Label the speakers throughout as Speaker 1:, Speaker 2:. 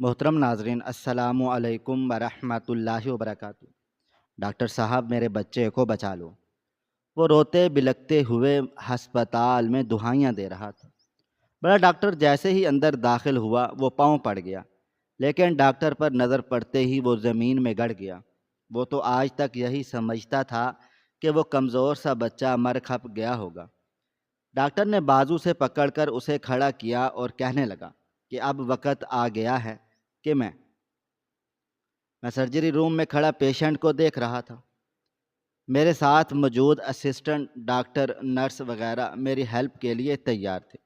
Speaker 1: محترم ناظرین، السلام علیکم ورحمۃ اللہ وبرکاتہ۔ ڈاکٹر صاحب، میرے بچے کو بچا لو۔ وہ روتے بلکتے ہوئے ہسپتال میں دہائیاں دے رہا تھا۔ بڑا ڈاکٹر جیسے ہی اندر داخل ہوا وہ پاؤں پڑ گیا، لیکن ڈاکٹر پر نظر پڑتے ہی وہ زمین میں گڑ گیا۔ وہ تو آج تک یہی سمجھتا تھا کہ وہ کمزور سا بچہ مر کھپ گیا ہوگا۔ ڈاکٹر نے بازو سے پکڑ کر اسے کھڑا کیا اور کہنے لگا کہ اب وقت آ گیا ہے کہ میں سرجری روم میں کھڑا پیشنٹ کو دیکھ رہا تھا۔ میرے ساتھ موجود اسسٹنٹ ڈاکٹر، نرس وغیرہ میری ہیلپ کے لیے تیار تھے۔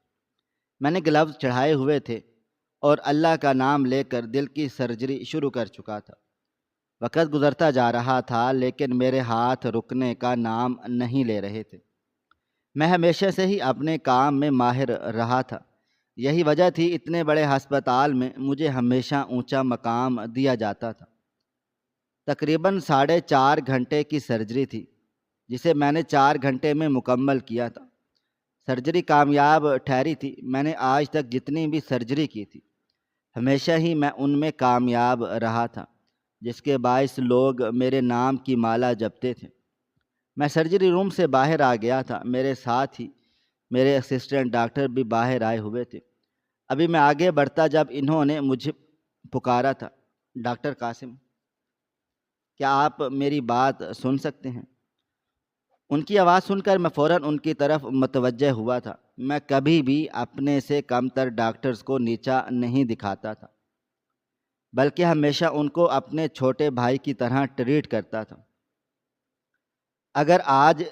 Speaker 1: میں نے گلوز چڑھائے ہوئے تھے اور اللہ کا نام لے کر دل کی سرجری شروع کر چکا تھا۔ وقت گزرتا جا رہا تھا لیکن میرے ہاتھ رکنے کا نام نہیں لے رہے تھے۔ میں ہمیشہ سے ہی اپنے کام میں ماہر رہا تھا۔ یہی وجہ تھی اتنے بڑے ہسپتال میں مجھے ہمیشہ اونچا مقام دیا جاتا تھا۔ تقریباً 4.5 گھنٹے کی سرجری تھی، جسے میں نے 4 گھنٹے میں مکمل کیا تھا۔ سرجری کامیاب ٹھہری تھی۔ میں نے آج تک جتنی بھی سرجری کی تھی، ہمیشہ ہی میں ان میں کامیاب رہا تھا، جس کے باعث لوگ میرے نام کی مالا جپتے تھے۔ میں سرجری روم سے باہر آ گیا تھا۔ میرے ساتھ ہی میرے اسسٹنٹ ڈاکٹر بھی باہر آئے ہوئے تھے۔ ابھی میں آگے بڑھتا جب انہوں نے مجھے پکارا تھا، ڈاکٹر قاسم، کیا آپ میری بات سن سکتے ہیں؟ ان کی آواز سن کر میں فوراً ان کی طرف متوجہ ہوا تھا۔ میں کبھی بھی اپنے سے کم تر ڈاکٹرز کو نیچا نہیں دکھاتا تھا، بلکہ ہمیشہ ان کو اپنے چھوٹے بھائی کی طرح ٹریٹ کرتا تھا۔ اگر آج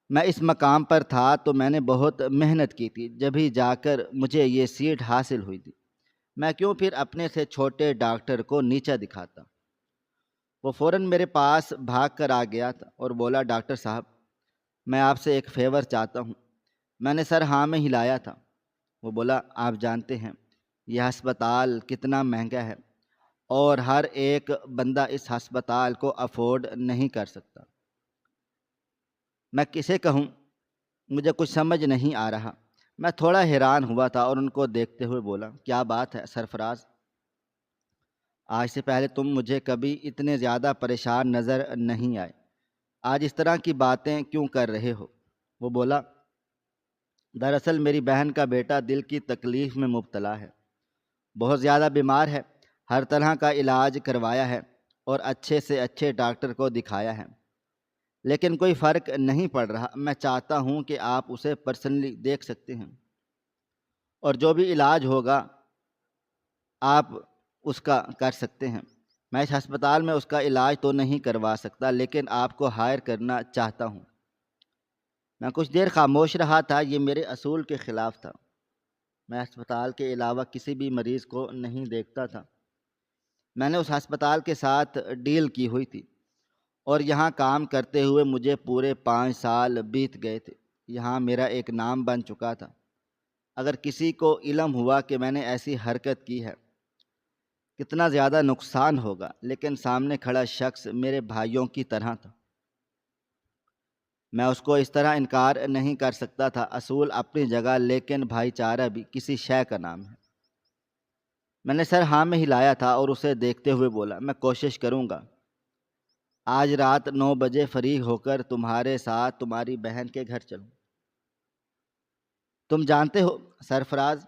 Speaker 1: میں اس مقام پر تھا تو میں نے بہت محنت کی تھی، جبھی جا کر مجھے یہ سیٹ حاصل ہوئی تھی۔ میں کیوں پھر اپنے سے چھوٹے ڈاکٹر کو نیچا دکھاتا؟ وہ فوراً میرے پاس بھاگ کر آ گیا تھا اور بولا، ڈاکٹر صاحب، میں آپ سے ایک فیور چاہتا ہوں۔ میں نے سر ہاں میں ہلایا تھا۔ وہ بولا، آپ جانتے ہیں یہ ہسپتال کتنا مہنگا ہے اور ہر ایک بندہ اس ہسپتال کو افورڈ نہیں کر سکتا۔ میں کسے کہوں؟ مجھے کچھ سمجھ نہیں آ رہا۔ میں تھوڑا حیران ہوا تھا اور ان کو دیکھتے ہوئے بولا، کیا بات ہے سرفراز؟ آج سے پہلے تم مجھے کبھی اتنے زیادہ پریشان نظر نہیں آئے۔ آج اس طرح کی باتیں کیوں کر رہے ہو؟ وہ بولا، دراصل میری بہن کا بیٹا دل کی تکلیف میں مبتلا ہے، بہت زیادہ بیمار ہے۔ ہر طرح کا علاج کروایا ہے اور اچھے سے اچھے ڈاکٹر کو دکھایا ہے، لیکن کوئی فرق نہیں پڑ رہا۔ میں چاہتا ہوں کہ آپ اسے پرسنلی دیکھ سکتے ہیں اور جو بھی علاج ہوگا آپ اس کا کر سکتے ہیں۔ میں اس ہسپتال میں اس کا علاج تو نہیں کروا سکتا، لیکن آپ کو ہائر کرنا چاہتا ہوں۔ میں کچھ دیر خاموش رہا تھا۔ یہ میرے اصول کے خلاف تھا۔ میں ہسپتال کے علاوہ کسی بھی مریض کو نہیں دیکھتا تھا۔ میں نے اس ہسپتال کے ساتھ ڈیل کی ہوئی تھی اور یہاں کام کرتے ہوئے مجھے پورے 5 سال بیت گئے تھے۔ یہاں میرا ایک نام بن چکا تھا۔ اگر کسی کو علم ہوا کہ میں نے ایسی حرکت کی ہے، کتنا زیادہ نقصان ہوگا، لیکن سامنے کھڑا شخص میرے بھائیوں کی طرح تھا۔ میں اس کو اس طرح انکار نہیں کر سکتا تھا۔ اصول اپنی جگہ، لیکن بھائی چارہ بھی کسی شے کا نام ہے۔ میں نے سر ہاں میں ہلایا تھا اور اسے دیکھتے ہوئے بولا، میں کوشش کروں گا آج رات 9 بجے فریغ ہو کر تمہارے ساتھ تمہاری بہن کے گھر چلوں۔ تم جانتے ہو سرفراز،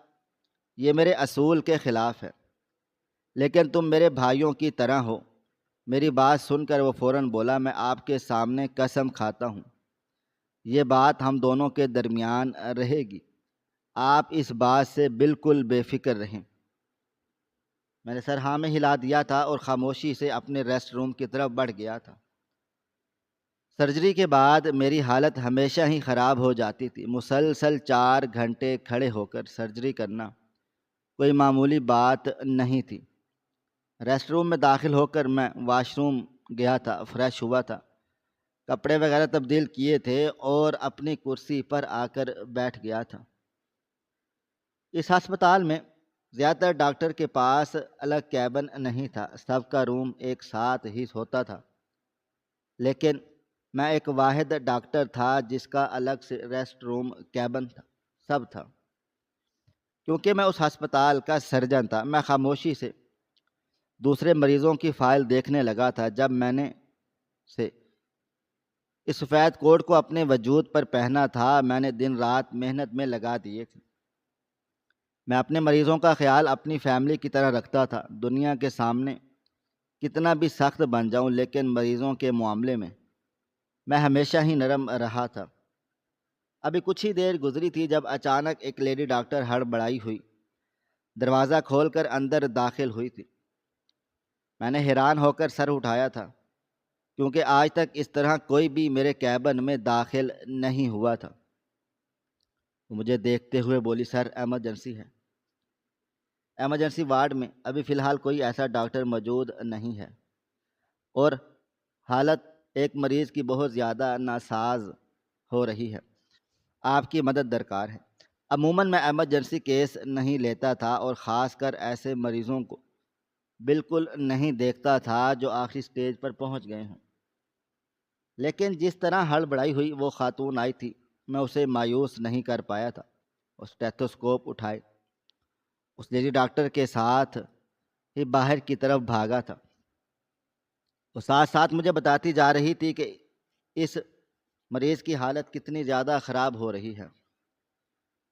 Speaker 1: یہ میرے اصول کے خلاف ہے، لیکن تم میرے بھائیوں کی طرح ہو۔ میری بات سن کر وہ فوراً بولا، میں آپ کے سامنے قسم کھاتا ہوں یہ بات ہم دونوں کے درمیان رہے گی۔ آپ اس بات سے بالکل بے فکر رہیں۔ میں نے سر ہاں میں ہلا دیا تھا اور خاموشی سے اپنے ریسٹ روم کی طرف بڑھ گیا تھا۔ سرجری کے بعد میری حالت ہمیشہ ہی خراب ہو جاتی تھی۔ مسلسل 4 گھنٹے کھڑے ہو کر سرجری کرنا کوئی معمولی بات نہیں تھی۔ ریسٹ روم میں داخل ہو کر میں واش روم گیا تھا، فریش ہوا تھا، کپڑے وغیرہ تبدیل کیے تھے اور اپنی کرسی پر آ کر بیٹھ گیا تھا۔ اس ہسپتال میں زیادہ تر ڈاکٹر کے پاس الگ کیبن نہیں تھا، سب کا روم ایک ساتھ ہی ہوتا تھا، لیکن میں ایک واحد ڈاکٹر تھا جس کا الگ سے ریسٹ روم، کیبن تھا، سب تھا۔ کیونکہ میں اس ہسپتال کا سرجن تھا، میں خاموشی سے دوسرے مریضوں کی فائل دیکھنے لگا تھا۔ جب میں نے سے اس سفید کوٹ کو اپنے وجود پر پہنا تھا، میں نے دن رات محنت میں لگا دیے تھے۔ میں اپنے مریضوں کا خیال اپنی فیملی کی طرح رکھتا تھا۔ دنیا کے سامنے کتنا بھی سخت بن جاؤں، لیکن مریضوں کے معاملے میں ہمیشہ ہی نرم رہا تھا۔ ابھی کچھ ہی دیر گزری تھی جب اچانک ایک لیڈی ڈاکٹر ہڑبڑائی ہوئی دروازہ کھول کر اندر داخل ہوئی تھی۔ میں نے حیران ہو کر سر اٹھایا تھا، کیونکہ آج تک اس طرح کوئی بھی میرے کیبن میں داخل نہیں ہوا تھا۔ وہ مجھے دیکھتے ہوئے بولی، سر ایمرجنسی ہے، ایمرجنسی وارڈ میں ابھی فی الحال کوئی ایسا ڈاکٹر موجود نہیں ہے، اور حالت ایک مریض کی بہت زیادہ ناساز ہو رہی ہے، آپ کی مدد درکار ہے۔ عموماً میں ایمرجنسی کیس نہیں لیتا تھا، اور خاص کر ایسے مریضوں کو بالکل نہیں دیکھتا تھا جو آخری سٹیج پر پہنچ گئے ہوں، لیکن جس طرح ہڑبڑائی ہوئی وہ خاتون آئی تھی، میں اسے مایوس نہیں کر پایا تھا۔ اور اسٹیتھوسکوپ اٹھائے اس لیڈی ڈاکٹر کے ساتھ ہی باہر کی طرف بھاگا تھا۔ وہ ساتھ ساتھ مجھے بتاتی جا رہی تھی کہ اس مریض کی حالت کتنی زیادہ خراب ہو رہی ہے۔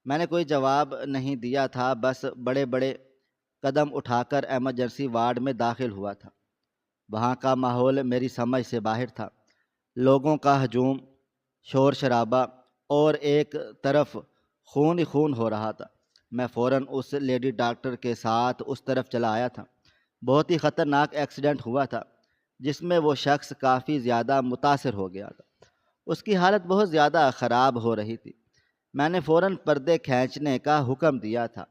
Speaker 1: میں نے کوئی جواب نہیں دیا تھا، بس بڑے بڑے قدم اٹھا کر ایمرجنسی وارڈ میں داخل ہوا تھا۔ وہاں کا ماحول میری سمجھ سے باہر تھا۔ لوگوں کا ہجوم، شور شرابہ، اور ایک طرف خون ہی خون ہو رہا تھا۔ میں فوراً اس لیڈی ڈاکٹر کے ساتھ اس طرف چلا آیا تھا۔ بہت ہی خطرناک ایکسیڈنٹ ہوا تھا، جس میں وہ شخص کافی زیادہ متاثر ہو گیا تھا۔ اس کی حالت بہت زیادہ خراب ہو رہی تھی۔ میں نے فوراً پردے کھینچنے کا حکم دیا تھا،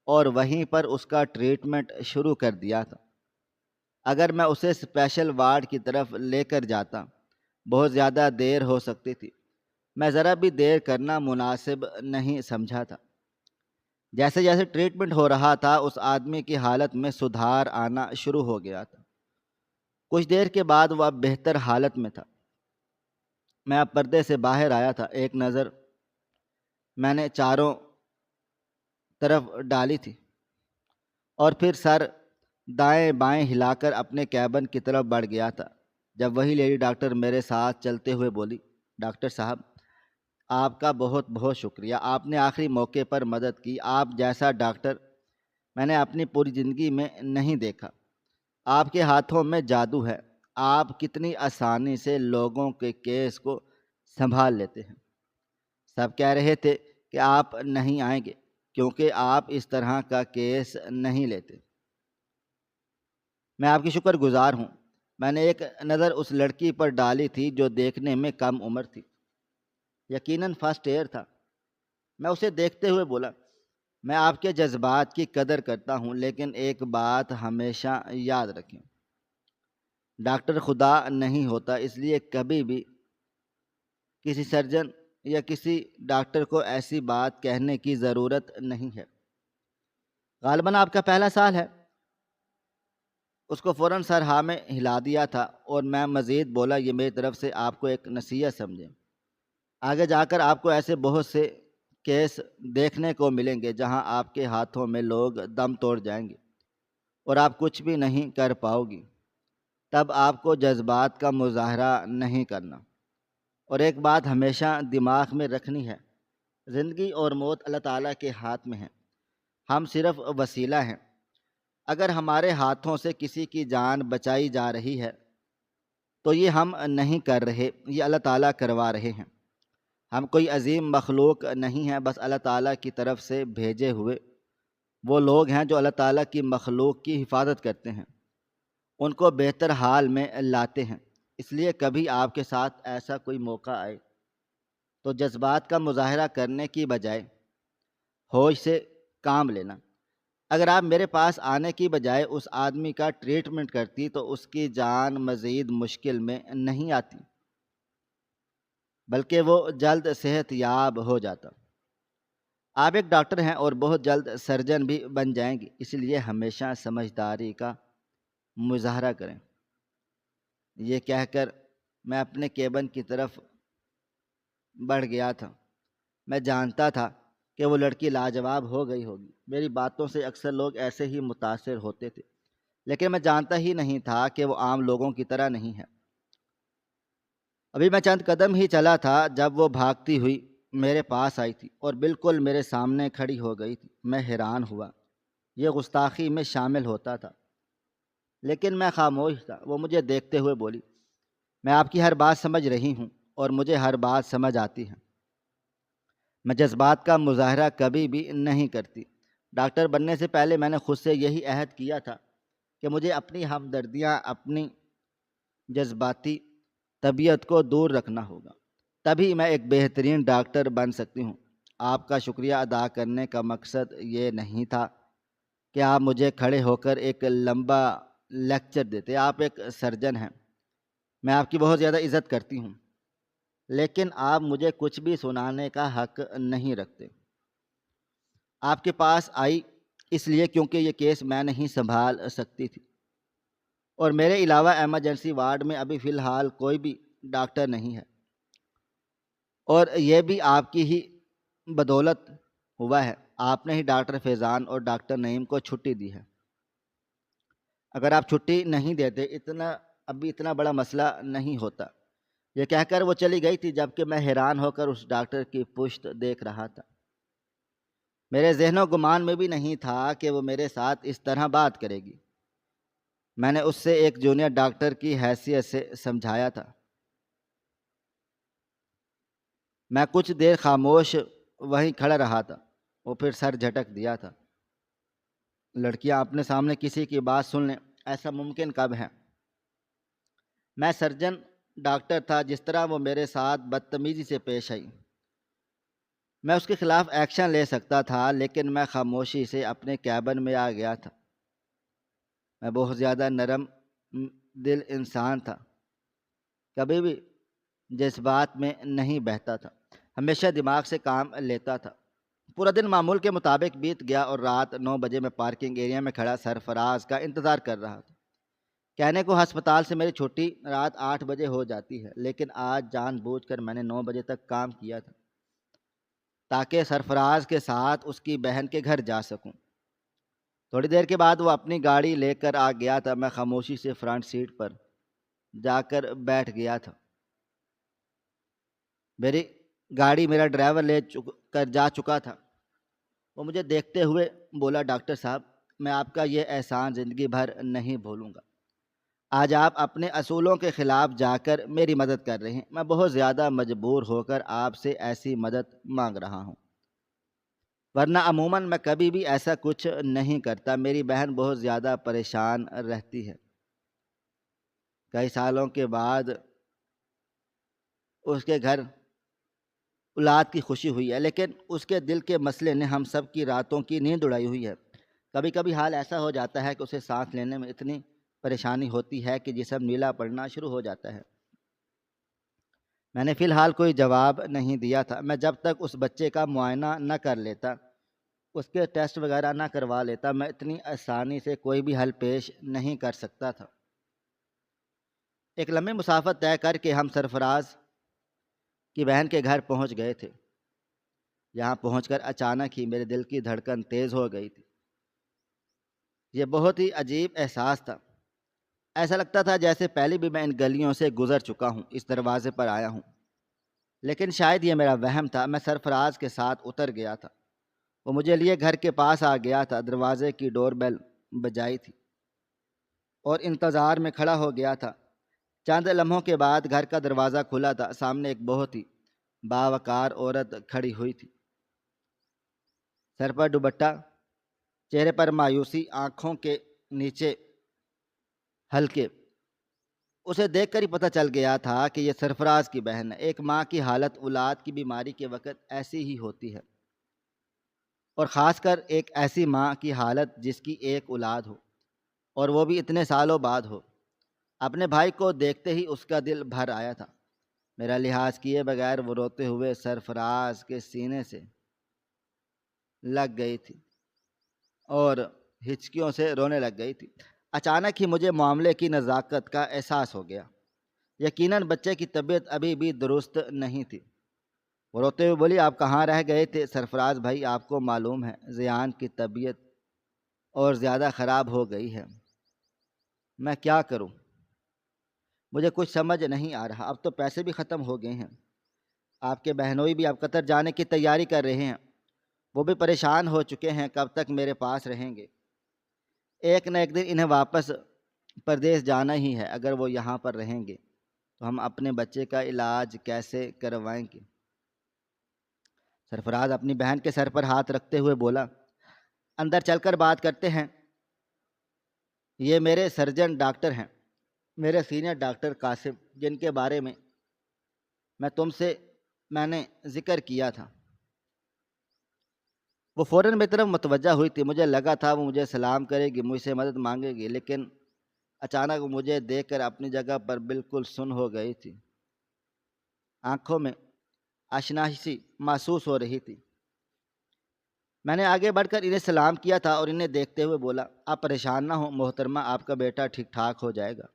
Speaker 1: اور وہیں پر اس کا ٹریٹمنٹ شروع کر دیا تھا۔ اگر میں اسے اسپیشل وارڈ کی طرف لے کر جاتا، بہت زیادہ دیر ہو سکتی تھی۔ میں ذرا بھی دیر کرنا مناسب نہیں سمجھا تھا۔ جیسے جیسے ٹریٹمنٹ ہو رہا تھا، اس آدمی کی حالت میں سدھار آنا شروع ہو گیا تھا۔ کچھ دیر کے بعد وہ اب بہتر حالت میں تھا۔ میں اب پردے سے باہر آیا تھا۔ ایک نظر میں نے چاروں طرف ڈالی تھی، اور پھر سر دائیں بائیں ہلا کر اپنے کیبن کی طرف بڑھ گیا تھا، جب وہی لیڈی ڈاکٹر میرے ساتھ چلتے ہوئے بولی، ڈاکٹر صاحب، آپ کا بہت بہت شکریہ، آپ نے آخری موقع پر مدد کی۔ آپ جیسا ڈاکٹر میں نے اپنی پوری زندگی میں نہیں دیکھا۔ آپ کے ہاتھوں میں جادو ہے۔ آپ کتنی آسانی سے لوگوں کے کیس کو سنبھال لیتے ہیں۔ سب کہہ رہے تھے کہ آپ نہیں آئیں گے، کیونکہ آپ اس طرح کا کیس نہیں لیتے۔ میں آپ کی شکر گزار ہوں۔ میں نے ایک نظر اس لڑکی پر ڈالی تھی جو دیکھنے میں کم عمر تھی، یقیناً فرسٹ ایئر تھا۔ میں اسے دیکھتے ہوئے بولا، میں آپ کے جذبات کی قدر کرتا ہوں، لیکن ایک بات ہمیشہ یاد رکھیں، ڈاکٹر خدا نہیں ہوتا، اس لیے کبھی بھی کسی سرجن یا کسی ڈاکٹر کو ایسی بات کہنے کی ضرورت نہیں ہے۔ غالباً آپ کا پہلا سال ہے۔ اس کو فوراً سر ہاں میں ہلا دیا تھا، اور میں مزید بولا، یہ میری طرف سے آپ کو ایک نصیحت سمجھیں، آگے جا کر آپ کو ایسے بہت سے کیس دیکھنے کو ملیں گے جہاں آپ کے ہاتھوں میں لوگ دم توڑ جائیں گے اور آپ کچھ بھی نہیں کر پاؤ گی۔ تب آپ کو جذبات کا مظاہرہ نہیں کرنا، اور ایک بات ہمیشہ دماغ میں رکھنی ہے، زندگی اور موت اللہ تعالیٰ کے ہاتھ میں ہے، ہم صرف وسیلہ ہیں۔ اگر ہمارے ہاتھوں سے کسی کی جان بچائی جا رہی ہے تو یہ ہم نہیں کر رہے، یہ اللہ تعالیٰ کروا رہے ہیں۔ ہم کوئی عظیم مخلوق نہیں ہیں، بس اللہ تعالیٰ کی طرف سے بھیجے ہوئے وہ لوگ ہیں جو اللہ تعالیٰ کی مخلوق کی حفاظت کرتے ہیں، ان کو بہتر حال میں لاتے ہیں۔ اس لیے کبھی آپ کے ساتھ ایسا کوئی موقع آئے تو جذبات کا مظاہرہ کرنے کی بجائے ہوش سے کام لینا۔ اگر آپ میرے پاس آنے کی بجائے اس آدمی کا ٹریٹمنٹ کرتی تو اس کی جان مزید مشکل میں نہیں آتی، بلکہ وہ جلد صحت یاب ہو جاتا۔ آپ ایک ڈاکٹر ہیں اور بہت جلد سرجن بھی بن جائیں گی، اس لیے ہمیشہ سمجھداری کا مظاہرہ کریں۔ یہ کہہ کر میں اپنے کیبن کی طرف بڑھ گیا تھا۔ میں جانتا تھا کہ وہ لڑکی لاجواب ہو گئی ہوگی۔ میری باتوں سے اکثر لوگ ایسے ہی متاثر ہوتے تھے، لیکن میں جانتا ہی نہیں تھا کہ وہ عام لوگوں کی طرح نہیں ہے۔ ابھی میں چند قدم ہی چلا تھا جب وہ بھاگتی ہوئی میرے پاس آئی تھی اور بالکل میرے سامنے کھڑی ہو گئی تھی۔ میں حیران ہوا، یہ گستاخی میں شامل ہوتا تھا، لیکن میں خاموش تھا۔ وہ مجھے دیکھتے ہوئے بولی، میں آپ کی ہر بات سمجھ رہی ہوں اور مجھے ہر بات سمجھ آتی ہے۔ میں جذبات کا مظاہرہ کبھی بھی نہیں کرتی۔ ڈاکٹر بننے سے پہلے میں نے خود سے یہی عہد کیا تھا کہ مجھے اپنی ہمدردیاں، اپنی جذباتی طبیعت کو دور رکھنا ہوگا، تبھی میں ایک بہترین ڈاکٹر بن سکتی ہوں۔ آپ کا شکریہ ادا کرنے کا مقصد یہ نہیں تھا کہ آپ مجھے کھڑے ہو کر ایک لمبا لیکچر دیتے۔ آپ ایک سرجن ہیں، میں آپ کی بہت زیادہ عزت کرتی ہوں، لیکن آپ مجھے کچھ بھی سنانے کا حق نہیں رکھتے۔ آپ کے پاس آئی اس لیے کیونکہ یہ کیس میں نہیں سنبھال سکتی تھی، اور میرے علاوہ ایمرجنسی وارڈ میں ابھی فی الحال کوئی بھی ڈاکٹر نہیں ہے، اور یہ بھی آپ کی ہی بدولت ہوا ہے۔ آپ نے ہی ڈاکٹر فیضان اور ڈاکٹر نعیم کو چھٹی دی ہے۔ اگر آپ چھٹی نہیں دیتے ابھی اتنا بڑا مسئلہ نہیں ہوتا۔ یہ کہہ کر وہ چلی گئی تھی، جبکہ میں حیران ہو کر اس ڈاکٹر کی پشت دیکھ رہا تھا۔ میرے ذہن و گمان میں بھی نہیں تھا کہ وہ میرے ساتھ اس طرح بات کرے گی۔ میں نے اس سے ایک جونیئر ڈاکٹر کی حیثیت سے سمجھایا تھا۔ میں کچھ دیر خاموش وہیں کھڑا رہا تھا۔ وہ پھر سر جھٹک دیا تھا۔ لڑکیاں اپنے سامنے کسی کی بات سن لیں، ایسا ممکن کب ہے؟ میں سرجن ڈاکٹر تھا، جس طرح وہ میرے ساتھ بدتمیزی سے پیش آئی، میں اس کے خلاف ایکشن لے سکتا تھا، لیکن میں خاموشی سے اپنے کیبن میں آ گیا تھا۔ میں بہت زیادہ نرم دل انسان تھا، کبھی بھی جذبات میں نہیں بہتا تھا، ہمیشہ دماغ سے کام لیتا تھا۔ پورا دن معمول کے مطابق بیت گیا اور رات 9 بجے میں پارکنگ ایریا میں کھڑا سرفراز کا انتظار کر رہا تھا۔ کہنے کو ہسپتال سے میری چھٹی رات 8 بجے ہو جاتی ہے، لیکن آج جان بوجھ کر میں نے 9 بجے تک کام کیا تھا تاکہ سرفراز کے ساتھ اس کی بہن کے گھر جا سکوں۔ تھوڑی دیر کے بعد وہ اپنی گاڑی لے کر آ گیا تھا۔ میں خاموشی سے فرنٹ سیٹ پر جا کر بیٹھ گیا تھا۔ میری گاڑی میرا ڈرائیور لے کر جا چکا تھا۔ وہ مجھے دیکھتے ہوئے بولا، ڈاکٹر صاحب، میں آپ کا یہ احسان زندگی بھر نہیں بھولوں گا۔ آج آپ اپنے اصولوں کے خلاف جا کر میری مدد کر رہے ہیں۔ میں بہت زیادہ مجبور ہو کر آپ سے ایسی مدد مانگ رہا ہوں، ورنہ عموماً میں کبھی بھی ایسا کچھ نہیں کرتا۔ میری بہن بہت زیادہ پریشان رہتی ہے۔ کئی سالوں کے بعد اس کے گھر اولاد کی خوشی ہوئی ہے، لیکن اس کے دل کے مسئلے نے ہم سب کی راتوں کی نیند اڑائی ہوئی ہے۔ کبھی کبھی حال ایسا ہو جاتا ہے کہ اسے سانس لینے میں اتنی پریشانی ہوتی ہے کہ جسم نیلا پڑنا شروع ہو جاتا ہے۔ میں نے فی الحال کوئی جواب نہیں دیا تھا۔ میں جب تک اس بچے کا معائنہ نہ کر لیتا، اس کے ٹیسٹ وغیرہ نہ کروا لیتا، میں اتنی آسانی سے کوئی بھی حل پیش نہیں کر سکتا تھا۔ ایک لمبی مسافت طے کر کے ہم سرفراز کی بہن کے گھر پہنچ گئے تھے۔ یہاں پہنچ کر اچانک ہی میرے دل کی دھڑکن تیز ہو گئی تھی۔ یہ بہت ہی عجیب احساس تھا۔ ایسا لگتا تھا جیسے پہلے بھی میں ان گلیوں سے گزر چکا ہوں، اس دروازے پر آیا ہوں، لیکن شاید یہ میرا وہم تھا۔ میں سرفراز کے ساتھ اتر گیا تھا۔ وہ مجھے لیے گھر کے پاس آ گیا تھا۔ دروازے کی ڈور بیل بجائی تھی اور انتظار میں کھڑا ہو گیا تھا۔ چند لمحوں کے بعد گھر کا دروازہ کھلا تھا۔ سامنے ایک بہت ہی باوقار عورت کھڑی ہوئی تھی، سر پر دوپٹہ، چہرے پر مایوسی، آنکھوں کے نیچے ہلکے۔ اسے دیکھ کر ہی پتہ چل گیا تھا کہ یہ سرفراز کی بہن ہے۔ ایک ماں کی حالت اولاد کی بیماری کے وقت ایسی ہی ہوتی ہے، اور خاص کر ایک ایسی ماں کی حالت جس کی ایک اولاد ہو، اور وہ بھی اتنے سالوں بعد ہو۔ اپنے بھائی کو دیکھتے ہی اس کا دل بھر آیا تھا۔ میرا لحاظ کیے بغیر وہ روتے ہوئے سرفراز کے سینے سے لگ گئی تھی اور ہچکیوں سے رونے لگ گئی تھی۔ اچانک ہی مجھے معاملے کی نزاکت کا احساس ہو گیا۔ یقیناً بچے کی طبیعت ابھی بھی درست نہیں تھی۔ وہ روتے ہوئے بولی آپ کہاں رہ گئے تھے؟ سرفراز بھائی آپ کو معلوم ہے ذیان کی طبیعت اور زیادہ خراب ہو گئی ہے، میں کیا کروں؟ مجھے کچھ سمجھ نہیں آ رہا، اب تو پیسے بھی ختم ہو گئے ہیں، آپ کے بہنوئی بھی اب قطر جانے کی تیاری کر رہے ہیں، وہ بھی پریشان ہو چکے ہیں، کب تک میرے پاس رہیں گے؟ ایک نہ ایک دن انہیں واپس پردیس جانا ہی ہے، اگر وہ یہاں پر رہیں گے تو ہم اپنے بچے کا علاج کیسے کروائیں گے؟ سرفراز اپنی بہن کے سر پر ہاتھ رکھتے ہوئے بولا، اندر چل کر بات کرتے ہیں، یہ میرے سرجن ڈاکٹر ہیں، میرے سینئر ڈاکٹر قاسم، جن کے بارے میں تم سے میں نے ذکر کیا تھا۔ وہ فوراً میری طرف متوجہ ہوئی تھی، مجھے لگا تھا وہ مجھے سلام کرے گی، مجھ سے مدد مانگے گی، لیکن اچانک وہ مجھے دیکھ کر اپنی جگہ پر بالکل سن ہو گئی تھی، آنکھوں میں اشناسی محسوس ہو رہی تھی۔ میں نے آگے بڑھ کر انہیں سلام کیا تھا اور انہیں دیکھتے ہوئے بولا، آپ پریشان نہ ہوں محترمہ، آپ کا بیٹا ٹھیک ٹھاک ہو جائے گا۔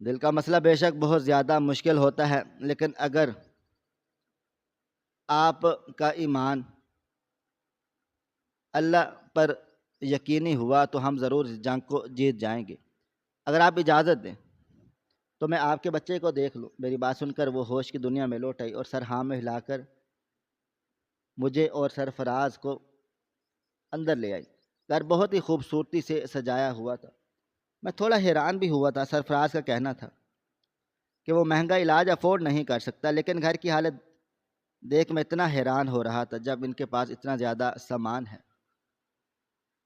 Speaker 1: دل کا مسئلہ بے شک بہت زیادہ مشکل ہوتا ہے، لیکن اگر آپ کا ایمان اللہ پر یقینی ہوا تو ہم ضرور اس جنگ کو جیت جائیں گے۔ اگر آپ اجازت دیں تو میں آپ کے بچے کو دیکھ لوں۔ میری بات سن کر وہ ہوش کی دنیا میں لوٹ آئی اور سر ہاں میں ہلا کر مجھے اور سرفراز کو اندر لے آئی۔ گھر بہت ہی خوبصورتی سے سجایا ہوا تھا، میں تھوڑا حیران بھی ہوا تھا۔ سرفراز کا کہنا تھا کہ وہ مہنگا علاج افورڈ نہیں کر سکتا، لیکن گھر کی حالت دیکھ میں اتنا حیران ہو رہا تھا، جب ان کے پاس اتنا زیادہ سامان ہے،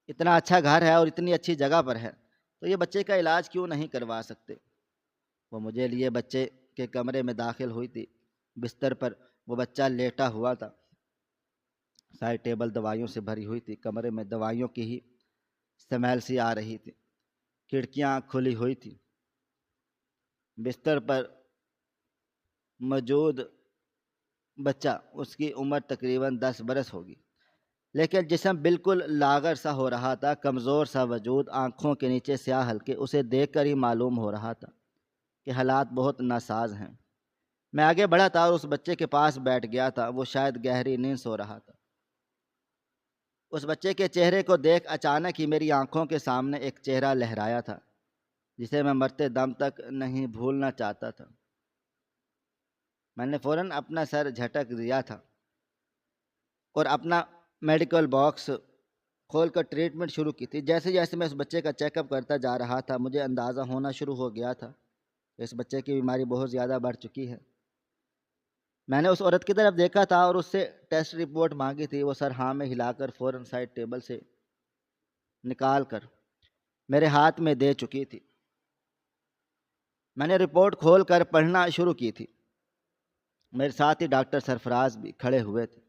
Speaker 1: اتنا اچھا گھر ہے اور اتنی اچھی جگہ پر ہے، تو یہ بچے کا علاج کیوں نہیں کروا سکتے؟ وہ مجھے لیے بچے کے کمرے میں داخل ہوئی تھی۔ بستر پر وہ بچہ لیٹا ہوا تھا، ساری ٹیبل دوائیوں سے بھری ہوئی تھی، کمرے میں دوائیوں کی ہی سمیل سی آ رہی تھی، کھڑکیاں کھلی ہوئی تھی۔ بستر پر موجود بچہ، اس کی عمر تقریباً 10 برس ہوگی، لیکن جسم بالکل لاغر سا ہو رہا تھا، کمزور سا وجود، آنکھوں کے نیچے سیاہ حلقے، اسے دیکھ کر ہی معلوم ہو رہا تھا کہ حالات بہت ناساز ہیں۔ میں آگے بڑھا تھا اور اس بچے کے پاس بیٹھ گیا تھا، وہ شاید گہری نیند سو رہا تھا۔ اس بچے کے چہرے کو دیکھ اچانک ہی میری آنکھوں کے سامنے ایک چہرہ لہرایا تھا، جسے میں مرتے دم تک نہیں بھولنا چاہتا تھا۔ میں نے فوراً اپنا سر جھٹک دیا تھا اور اپنا میڈیکل باکس کھول کر ٹریٹمنٹ شروع کی تھی۔ جیسے جیسے میں اس بچے کا چیک اپ کرتا جا رہا تھا، مجھے اندازہ ہونا شروع ہو گیا تھا کہ اس بچے کی بیماری بہت زیادہ بڑھ چکی ہے۔ میں نے اس عورت کی طرف دیکھا تھا اور اس سے ٹیسٹ رپورٹ مانگی تھی، وہ سر ہاں میں ہلا کر فوراً سائڈ ٹیبل سے نکال کر میرے ہاتھ میں دے چکی تھی۔ میں نے رپورٹ کھول کر پڑھنا شروع کی تھی۔ میرے ساتھ ہی ڈاکٹر سرفراز بھی کھڑے ہوئے تھے،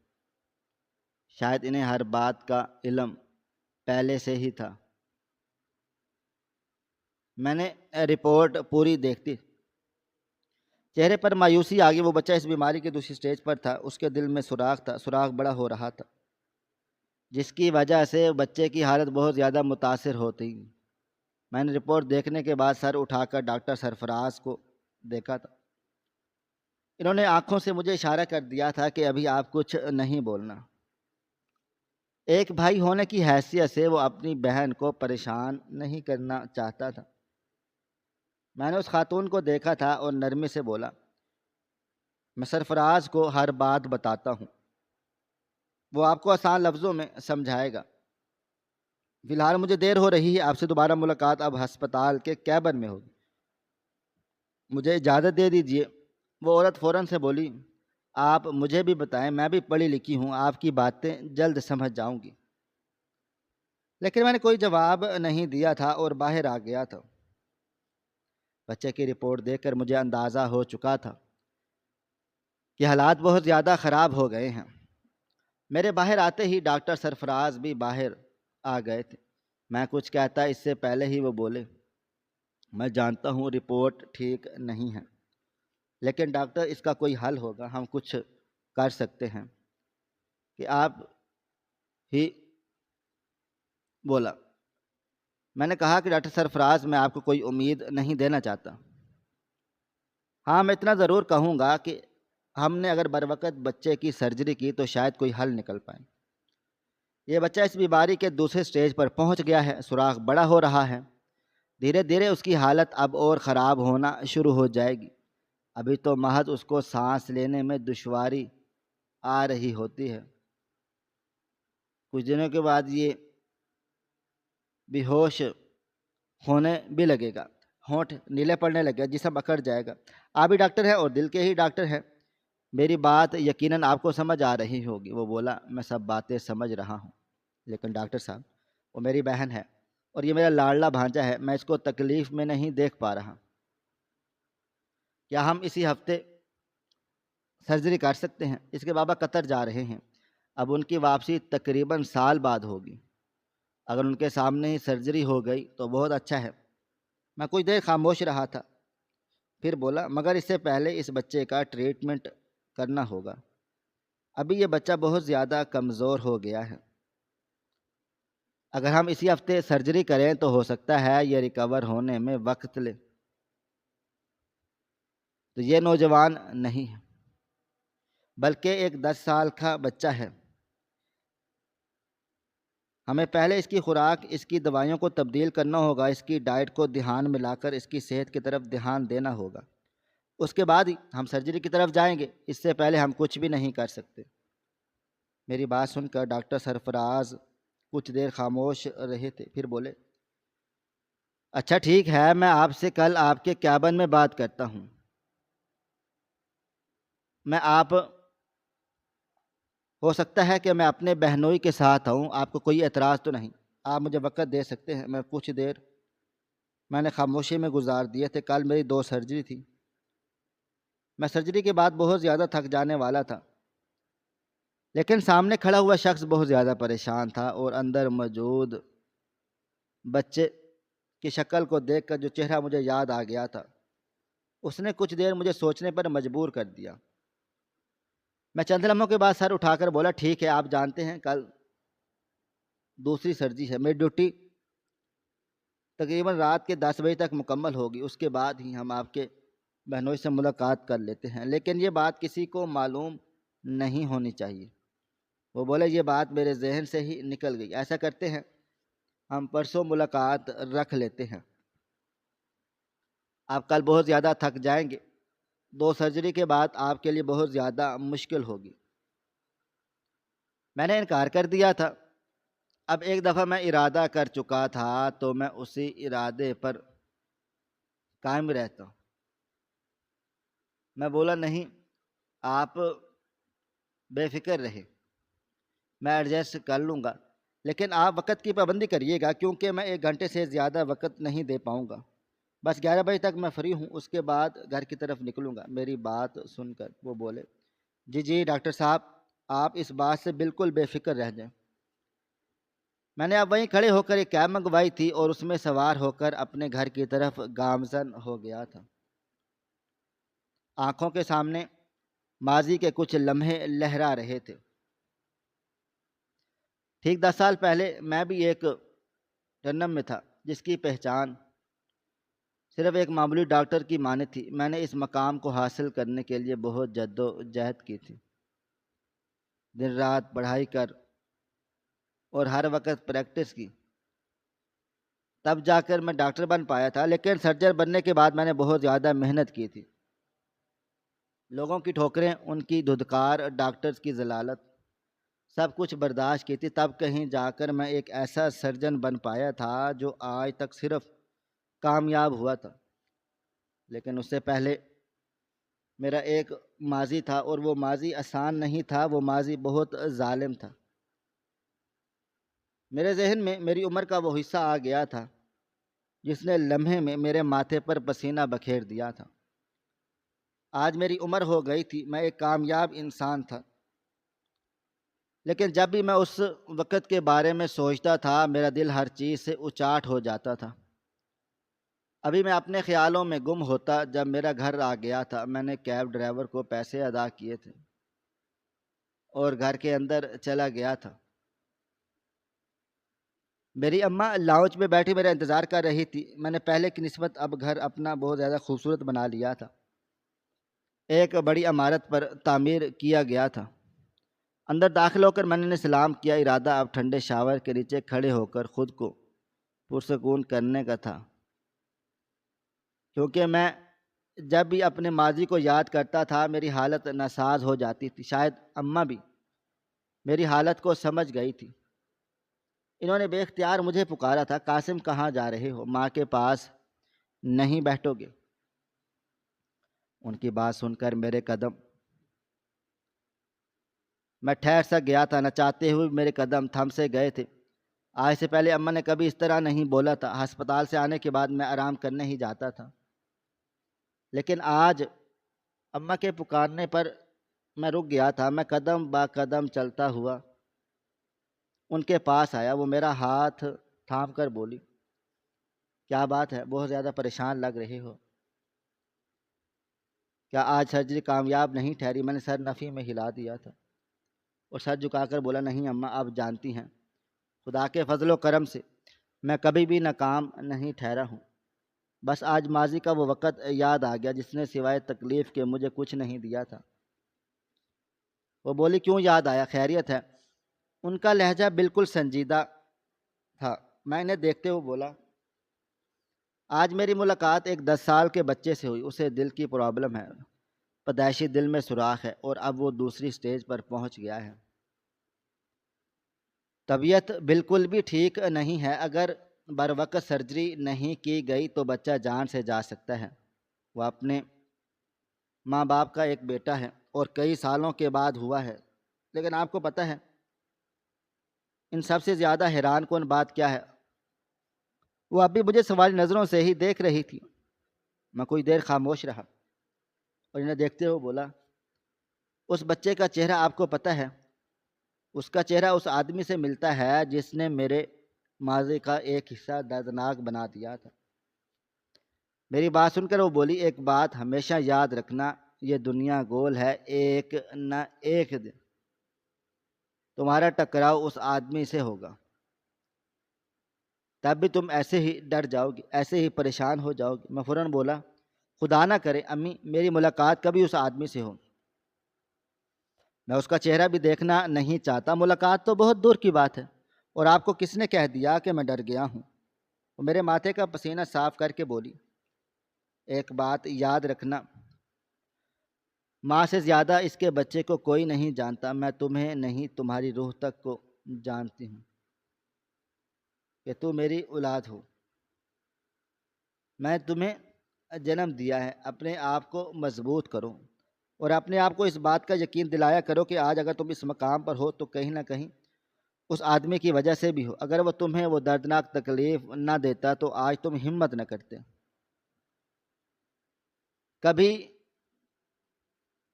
Speaker 1: شاید انہیں ہر بات کا علم پہلے سے ہی تھا۔ میں نے رپورٹ پوری دیکھتی، چہرے پر مایوسی آ گئی۔ وہ بچہ اس بیماری کے دوسری سٹیج پر تھا، اس کے دل میں سوراخ تھا، سوراخ بڑا ہو رہا تھا، جس کی وجہ سے بچے کی حالت بہت زیادہ متاثر ہوتی۔ میں نے رپورٹ دیکھنے کے بعد سر اٹھا کر ڈاکٹر سرفراز کو دیکھا تھا۔ انہوں نے آنکھوں سے مجھے اشارہ کر دیا تھا کہ ابھی آپ کچھ نہیں بولنا۔ ایک بھائی ہونے کی حیثیت سے وہ اپنی بہن کو پریشان نہیں کرنا چاہتا تھا۔ میں نے اس خاتون کو دیکھا تھا اور نرمی سے بولا، میں سرفراز کو ہر بات بتاتا ہوں، وہ آپ کو آسان لفظوں میں سمجھائے گا۔ فی الحال مجھے دیر ہو رہی ہے، آپ سے دوبارہ ملاقات اب ہسپتال کے کیبن میں ہوگی، مجھے اجازت دے دیجیے۔ وہ عورت فوراً سے بولی، آپ مجھے بھی بتائیں، میں بھی پڑھی لکھی ہوں، آپ کی باتیں جلد سمجھ جاؤں گی۔ لیکن میں نے کوئی جواب نہیں دیا تھا اور باہر آ گیا تھا۔ بچے کی رپورٹ دیکھ کر مجھے اندازہ ہو چکا تھا کہ حالات بہت زیادہ خراب ہو گئے ہیں۔ میرے باہر آتے ہی ڈاکٹر سرفراز بھی باہر آ گئے تھے۔ میں کچھ کہتا اس سے پہلے ہی وہ بولے، میں جانتا ہوں رپورٹ ٹھیک نہیں ہے، لیکن ڈاکٹر اس کا کوئی حل ہوگا، ہم کچھ کر سکتے ہیں کہ آپ ہی بولا۔ میں نے کہا کہ ڈاکٹر سرفراز، میں آپ کو کوئی امید نہیں دینا چاہتا۔ ہاں، میں اتنا ضرور کہوں گا کہ ہم نے اگر بر وقت بچے کی سرجری کی تو شاید کوئی حل نکل پائے۔ یہ بچہ اس بیماری کے دوسرے سٹیج پر پہنچ گیا ہے، سوراخ بڑا ہو رہا ہے، دھیرے دھیرے اس کی حالت اب اور خراب ہونا شروع ہو جائے گی۔ ابھی تو محض اس کو سانس لینے میں دشواری آ رہی ہوتی ہے، کچھ دنوں کے بعد یہ بے ہوش ہونے بھی لگے گا، ہونٹ نیلے پڑنے لگے گا، جسم اکڑ جائے گا۔ آپ بھی ڈاکٹر ہیں اور دل کے ہی ڈاکٹر ہیں، میری بات یقیناً آپ کو سمجھ آ رہی ہوگی۔ وہ بولا، میں سب باتیں سمجھ رہا ہوں، لیکن ڈاکٹر صاحب وہ میری بہن ہے اور یہ میرا لاڈلا بھانجا ہے، میں اس کو تکلیف میں نہیں دیکھ پا رہا۔ کیا ہم اسی ہفتے سرجری کر سکتے ہیں؟ اس کے بابا قطر جا رہے ہیں، اب ان کی واپسی تقریباً سال بعد ہوگی۔ اگر ان کے سامنے ہی سرجری ہو گئی تو بہت اچھا ہے۔ میں کچھ دیر خاموش رہا تھا، پھر بولا، مگر اس سے پہلے اس بچے کا ٹریٹمنٹ کرنا ہوگا۔ ابھی یہ بچہ بہت زیادہ کمزور ہو گیا ہے، اگر ہم اسی ہفتے سرجری کریں تو ہو سکتا ہے یہ ریکور ہونے میں وقت لے۔ تو یہ نوجوان نہیں ہے بلکہ ایک 10 سال کا بچہ ہے۔ ہمیں پہلے اس کی خوراک، اس کی دوائیوں کو تبدیل کرنا ہوگا، اس کی ڈائٹ کو دھیان میں لا کر اس کی صحت کی طرف دھیان دینا ہوگا، اس کے بعد ہی ہم سرجری کی طرف جائیں گے، اس سے پہلے ہم کچھ بھی نہیں کر سکتے۔ میری بات سن کر ڈاکٹر سرفراز کچھ دیر خاموش رہے تھے، پھر بولے، اچھا ٹھیک ہے، میں آپ سے کل آپ کے کیبن میں بات کرتا ہوں۔ میں آپ ہو سکتا ہے کہ میں اپنے بہنوئی کے ساتھ آؤں، آپ کو کوئی اعتراض تو نہیں؟ آپ مجھے وقت دے سکتے ہیں؟ میں کچھ دیر میں نے خاموشی میں گزار دیے تھے، کل میری 2 سرجری تھی، میں سرجری کے بعد بہت زیادہ تھک جانے والا تھا، لیکن سامنے کھڑا ہوا شخص بہت زیادہ پریشان تھا اور اندر موجود بچے کی شکل کو دیکھ کر جو چہرہ مجھے یاد آ گیا تھا، اس نے کچھ دیر مجھے سوچنے پر مجبور کر دیا۔ میں چند لمحوں کے بعد سر اٹھا کر بولا، ٹھیک ہے، آپ جانتے ہیں کل دوسری سرجری ہے، میری ڈیوٹی تقریباً رات کے 10 بجے تک مکمل ہوگی، اس کے بعد ہی ہم آپ کے بہنوئی سے ملاقات کر لیتے ہیں، لیکن یہ بات کسی کو معلوم نہیں ہونی چاہیے۔ وہ بولے، یہ بات میرے ذہن سے ہی نکل گئی، ایسا کرتے ہیں ہم پرسوں ملاقات رکھ لیتے ہیں، آپ کل بہت زیادہ تھک جائیں گے، 2 سرجری کے بعد آپ کے لیے بہت زیادہ مشکل ہوگی۔ میں نے انکار کر دیا تھا، اب ایک دفعہ میں ارادہ کر چکا تھا تو میں اسی ارادے پر قائم رہتا ہوں۔ میں بولا، نہیں، آپ بے فکر رہے، میں ایڈجسٹ کر لوں گا، لیکن آپ وقت کی پابندی کریے گا، کیونکہ میں 1 گھنٹے سے زیادہ وقت نہیں دے پاؤں گا، بس 11 بجے تک میں فری ہوں، اس کے بعد گھر کی طرف نکلوں گا۔ میری بات سن کر وہ بولے، جی ڈاکٹر صاحب، آپ اس بات سے بالکل بے فکر رہ جائیں۔ میں نے اب وہیں کھڑے ہو کر ایک کیب منگوائی تھی اور اس میں سوار ہو کر اپنے گھر کی طرف گامزن ہو گیا تھا۔ آنکھوں کے سامنے ماضی کے کچھ لمحے لہرا رہے تھے۔ ٹھیک 10 سال پہلے میں بھی ایک جنم میں تھا جس کی پہچان صرف ایک معمولی ڈاکٹر کی معنی تھی۔ میں نے اس مقام کو حاصل کرنے کے لیے بہت جد و جہد کی تھی، دن رات پڑھائی کر اور ہر وقت پریکٹس کی، تب جا کر میں ڈاکٹر بن پایا تھا، لیکن سرجن بننے کے بعد میں نے بہت زیادہ محنت کی تھی، لوگوں کی ٹھوکریں، ان کی دھدکار، ڈاکٹرز کی ضلالت، سب کچھ برداشت کی تھی، تب کہیں جا کر میں ایک ایسا سرجن بن پایا تھا جو آج تک صرف کامیاب ہوا تھا۔ لیکن اس سے پہلے میرا ایک ماضی تھا، اور وہ ماضی آسان نہیں تھا، وہ ماضی بہت ظالم تھا۔ میرے ذہن میں میری عمر کا وہ حصہ آ گیا تھا جس نے لمحے میں میرے ماتھے پر پسینہ بکھیر دیا تھا۔ آج میری عمر ہو گئی تھی، میں ایک کامیاب انسان تھا، لیکن جب بھی میں اس وقت کے بارے میں سوچتا تھا میرا دل ہر چیز سے اچاٹ ہو جاتا تھا۔ ابھی میں اپنے خیالوں میں گم ہوتا جب میرا گھر آ گیا تھا۔ میں نے کیب ڈرائیور کو پیسے ادا کیے تھے اور گھر کے اندر چلا گیا تھا۔ میری اماں لاؤنج میں بیٹھی میرا انتظار کر رہی تھی۔ میں نے پہلے کی نسبت اب گھر اپنا بہت زیادہ خوبصورت بنا لیا تھا۔ ایک بڑی عمارت پر تعمیر کیا گیا تھا۔ اندر داخل ہو کر میں نے سلام کیا۔ ارادہ اب ٹھنڈے شاور کے نیچے کھڑے ہو کر خود کو پرسکون کرنے کا تھا، کیونکہ میں جب بھی اپنے ماضی کو یاد کرتا تھا میری حالت ناساز ہو جاتی تھی۔ شاید اماں بھی میری حالت کو سمجھ گئی تھی۔ انہوں نے بے اختیار مجھے پکارا تھا، قاسم کہاں جا رہے ہو؟ ماں کے پاس نہیں بیٹھو گے؟ ان کی بات سن کر میرے قدم، میں ٹھہر سا گیا تھا، نہ چاہتے ہوئے میرے قدم تھم سے گئے تھے۔ آج سے پہلے اماں نے کبھی اس طرح نہیں بولا تھا۔ ہسپتال سے آنے کے بعد میں آرام کرنے ہی جاتا تھا، لیکن آج اماں کے پکارنے پر میں رک گیا تھا۔ میں قدم با قدم چلتا ہوا ان کے پاس آیا۔ وہ میرا ہاتھ تھام کر بولی، کیا بات ہے؟ بہت زیادہ پریشان لگ رہے ہو۔ کیا آج سرجری کامیاب نہیں ٹھہری؟ میں نے سر نفی میں ہلا دیا تھا اور سر جھکا کر بولا، نہیں اماں، آپ جانتی ہیں خدا کے فضل و کرم سے میں کبھی بھی ناکام نہیں ٹھہرا ہوں۔ بس آج ماضی کا وہ وقت یاد آ گیا جس نے سوائے تکلیف کے مجھے کچھ نہیں دیا تھا۔ وہ بولی، کیوں یاد آیا؟ خیریت ہے؟ ان کا لہجہ بالکل سنجیدہ تھا۔ میں انہیں دیکھتے ہوئے بولا، آج میری ملاقات ایک 10 سال کے بچے سے ہوئی۔ اسے دل کی پرابلم ہے، پیدائشی دل میں سوراخ ہے اور اب وہ دوسری سٹیج پر پہنچ گیا ہے۔ طبیعت بالکل بھی ٹھیک نہیں ہے۔ اگر بروقت سرجری نہیں کی گئی تو بچہ جان سے جا سکتا ہے۔ وہ اپنے ماں باپ کا ایک بیٹا ہے اور کئی سالوں کے بعد ہوا ہے۔ لیکن آپ کو پتہ ہے ان سب سے زیادہ حیران کن بات کیا ہے؟ وہ اب بھی مجھے سوالی نظروں سے ہی دیکھ رہی تھی۔ میں کوئی دیر خاموش رہا اور انہیں دیکھتے ہوئے بولا، اس بچے کا چہرہ آپ کو پتہ ہے؟ اس کا چہرہ اس آدمی سے ملتا ہے جس نے میرے ماضی کا ایک حصہ دردناک بنا دیا تھا۔ میری بات سن کر وہ بولی، ایک بات ہمیشہ یاد رکھنا، یہ دنیا گول ہے، ایک نہ ایک دن تمہارا ٹکراؤ اس آدمی سے ہوگا۔ تب بھی تم ایسے ہی ڈر جاؤ گی، ایسے ہی پریشان ہو جاؤ گی۔ میں فوراً بولا، خدا نہ کرے امی میری ملاقات کبھی اس آدمی سے ہو۔ میں اس کا چہرہ بھی دیکھنا نہیں چاہتا۔ ملاقات تو بہت دور کی بات ہے، اور آپ کو کس نے کہہ دیا کہ میں ڈر گیا ہوں؟ وہ میرے ماتھے کا پسینہ صاف کر کے بولی، ایک بات یاد رکھنا، ماں سے زیادہ اس کے بچے کو کوئی نہیں جانتا۔ میں تمہیں نہیں، تمہاری روح تک کو جانتی ہوں کہ تو میری اولاد ہو۔ میں تمہیں جنم دیا ہے۔ اپنے آپ کو مضبوط کرو اور اپنے آپ کو اس بات کا یقین دلایا کرو کہ آج اگر تم اس مقام پر ہو تو کہیں نہ کہیں اس آدمی کی وجہ سے بھی ہو۔ اگر وہ تمہیں وہ دردناک تکلیف نہ دیتا تو آج تم ہمت نہ کرتے، کبھی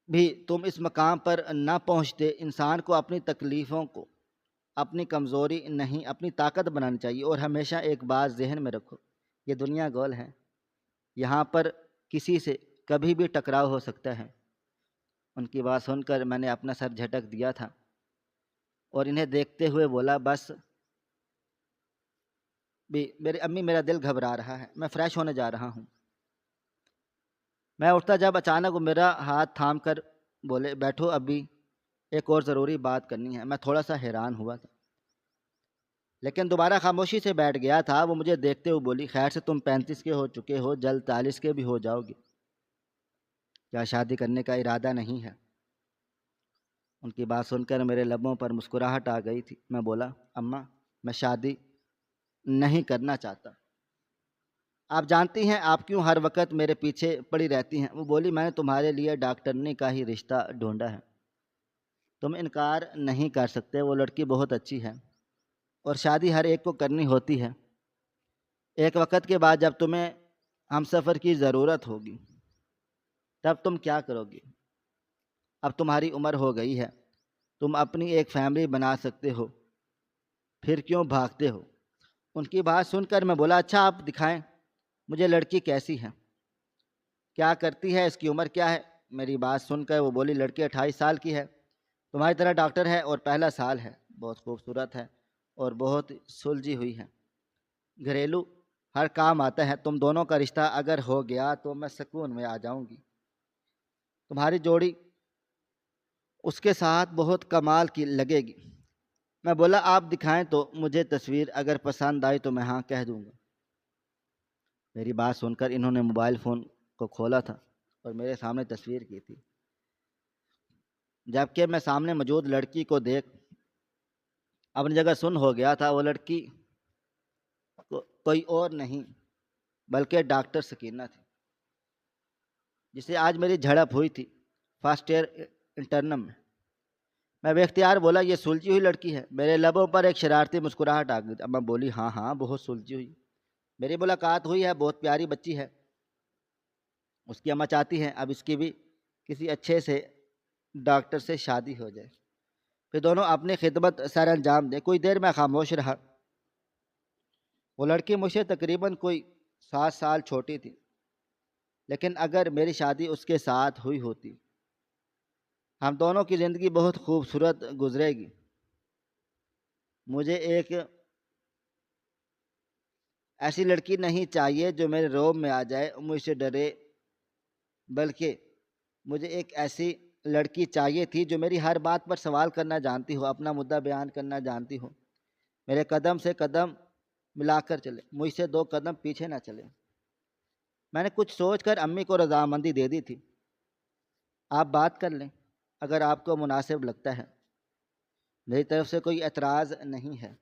Speaker 1: بھی تم اس مقام پر نہ پہنچتے۔ انسان کو اپنی تکلیفوں کو اپنی کمزوری نہیں اپنی طاقت بنانی چاہیے۔ اور ہمیشہ ایک بات ذہن میں رکھو، یہ دنیا گول ہے، یہاں پر کسی سے کبھی بھی ٹکراؤ ہو سکتا ہے۔ ان کی بات سن کر میں نے اپنا سر جھٹک دیا تھا اور انہیں دیکھتے ہوئے بولا، بس بھی میری امی میرا دل گھبرا رہا ہے، میں فریش ہونے جا رہا ہوں۔ میں اٹھتا جب اچانک وہ میرا ہاتھ تھام کر بولے، بیٹھو ابھی ایک اور ضروری بات کرنی ہے۔ میں تھوڑا سا حیران ہوا تھا لیکن دوبارہ خاموشی سے بیٹھ گیا تھا۔ وہ مجھے دیکھتے ہوئے بولی، خیر سے تم 35 کے ہو چکے ہو، جلد 40 کے بھی ہو جاؤ گے، کیا شادی کرنے کا ارادہ نہیں ہے؟ ان کی بات سن کر میرے لبوں پر مسکراہٹ آ گئی تھی۔ میں بولا، اماں میں شادی نہیں کرنا چاہتا۔ آپ جانتی ہیں آپ کیوں ہر وقت میرے پیچھے پڑی رہتی ہیں؟ وہ بولی، میں نے تمہارے لیے ڈاکٹرنی کا ہی رشتہ ڈھونڈا ہے، تم انکار نہیں کر سکتے، وہ لڑکی بہت اچھی ہے اور شادی ہر ایک کو کرنی ہوتی ہے۔ ایک وقت کے بعد جب تمہیں ہم سفر کی ضرورت ہوگی تب تم کیا کرو گی؟ اب تمہاری عمر ہو گئی ہے، تم اپنی ایک فیملی بنا سکتے ہو، پھر کیوں بھاگتے ہو؟ ان کی بات سن کر میں بولا، اچھا آپ دکھائیں مجھے لڑکی کیسی ہے، کیا کرتی ہے، اس کی عمر کیا ہے؟ میری بات سن کر وہ بولی، لڑکی 28 سال کی ہے، تمہاری طرح ڈاکٹر ہے اور پہلا سال ہے، بہت خوبصورت ہے اور بہت سلجھی ہوئی ہے، گھریلو ہر کام آتا ہے۔ تم دونوں کا رشتہ اگر ہو گیا تو میں سکون میں آ جاؤں گی۔ تمہاری جوڑی اس کے ساتھ بہت کمال کی لگے گی۔ میں بولا آپ دکھائیں تو مجھے تصویر، اگر پسند آئی تو میں ہاں کہہ دوں گا۔ میری بات سن کر انہوں نے موبائل فون کو کھولا تھا اور میرے سامنے تصویر کی تھی، جبکہ میں سامنے موجود لڑکی کو دیکھ اپنی جگہ سن ہو گیا تھا۔ وہ لڑکی کوئی اور نہیں بلکہ ڈاکٹر سکینہ تھی، جسے آج میری جھڑپ ہوئی تھی فرسٹ ایئر انٹرنم میں۔ میں بے اختیار بولا یہ سلجھی ہوئی لڑکی ہے۔ میرے لبوں پر ایک شرارتی مسکراہٹ آ گئی۔ اما بولی ہاں ہاں بہت سلجھی ہوئی، میری ملاقات ہوئی ہے، بہت پیاری بچی ہے، اس کی اماں چاہتی ہیں اب اس کی بھی کسی اچھے سے ڈاکٹر سے شادی ہو جائے، پھر دونوں اپنی خدمت سر انجام دیں۔ کوئی دیر میں خاموش رہا۔ وہ لڑکی مجھ سے تقریباً کوئی 7 سال چھوٹی تھی، لیکن اگر میری شادی اس کے ساتھ ہوئی ہوتی ہم دونوں کی زندگی بہت خوبصورت گزرے گی۔ مجھے ایک ایسی لڑکی نہیں چاہیے جو میرے روب میں آ جائے، مجھ سے ڈرے، بلکہ مجھے ایک ایسی لڑکی چاہیے تھی جو میری ہر بات پر سوال کرنا جانتی ہو، اپنا مدعا بیان کرنا جانتی ہو، میرے قدم سے قدم ملا کر چلے، مجھ سے 2 قدم پیچھے نہ چلے۔ میں نے کچھ سوچ کر امی کو رضامندی دے دی تھی۔ آپ بات کر لیں اگر آپ کو مناسب لگتا ہے، میری طرف سے کوئی اعتراض نہیں ہے۔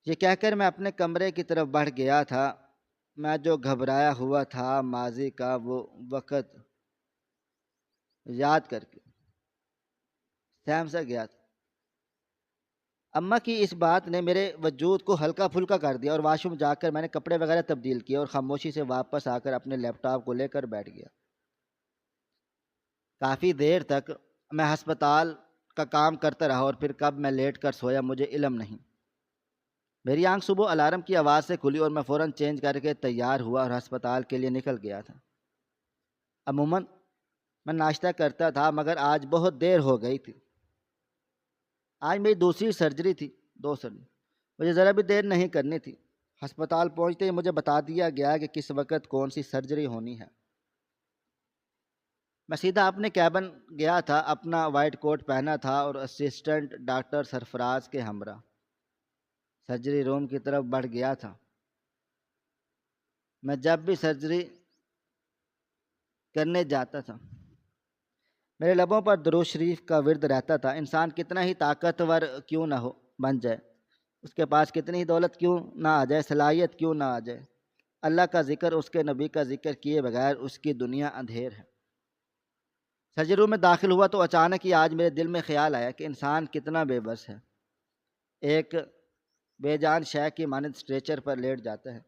Speaker 1: یہ کہہ کر میں اپنے کمرے کی طرف بڑھ گیا تھا۔ میں جو گھبرایا ہوا تھا ماضی کا وہ وقت یاد کر کے سہم سا گیا تھا۔ اماں کی اس بات نے میرے وجود کو ہلکا پھلکا کر دیا، اور واش روم جا کر میں نے کپڑے وغیرہ تبدیل کیے اور خاموشی سے واپس آ کر اپنے لیپ ٹاپ کو لے کر بیٹھ گیا۔ کافی دیر تک میں ہسپتال کا کام کرتا رہا، اور پھر کب میں لیٹ کر سویا مجھے علم نہیں۔ میری آنکھ صبح الارم کی آواز سے کھلی اور میں فوراً چینج کر کے تیار ہوا اور ہسپتال کے لیے نکل گیا تھا۔ عموماً میں ناشتہ کرتا تھا، مگر آج بہت دیر ہو گئی تھی۔ آج میری دوسری سرجری تھی، 2 سرجری، مجھے ذرا بھی دیر نہیں کرنی تھی۔ ہسپتال پہنچتے ہی مجھے بتا دیا گیا کہ کس وقت کون سی سرجری ہونی ہے۔ میں سیدھا اپنے کیبن گیا تھا، اپنا وائٹ کوٹ پہنا تھا اور اسسٹنٹ ڈاکٹر سرفراز کے ہمراہ سرجری روم کی طرف بڑھ گیا تھا۔ میں جب بھی سرجری کرنے جاتا تھا میرے لبوں پر درود شریف کا ورد رہتا تھا۔ انسان کتنا ہی طاقتور کیوں نہ ہو بن جائے، اس کے پاس کتنی ہی دولت کیوں نہ آ جائے، صلاحیت کیوں نہ آ جائے، اللہ کا ذکر، اس کے نبی کا ذکر کیے بغیر اس کی دنیا اندھیر ہے۔ سرجری روم میں داخل ہوا تو اچانک ہی آج میرے دل میں خیال آیا کہ انسان کتنا بے بس ہے۔ ایک بے جان شے کی مانند اسٹریچر پر لیٹ جاتا ہے،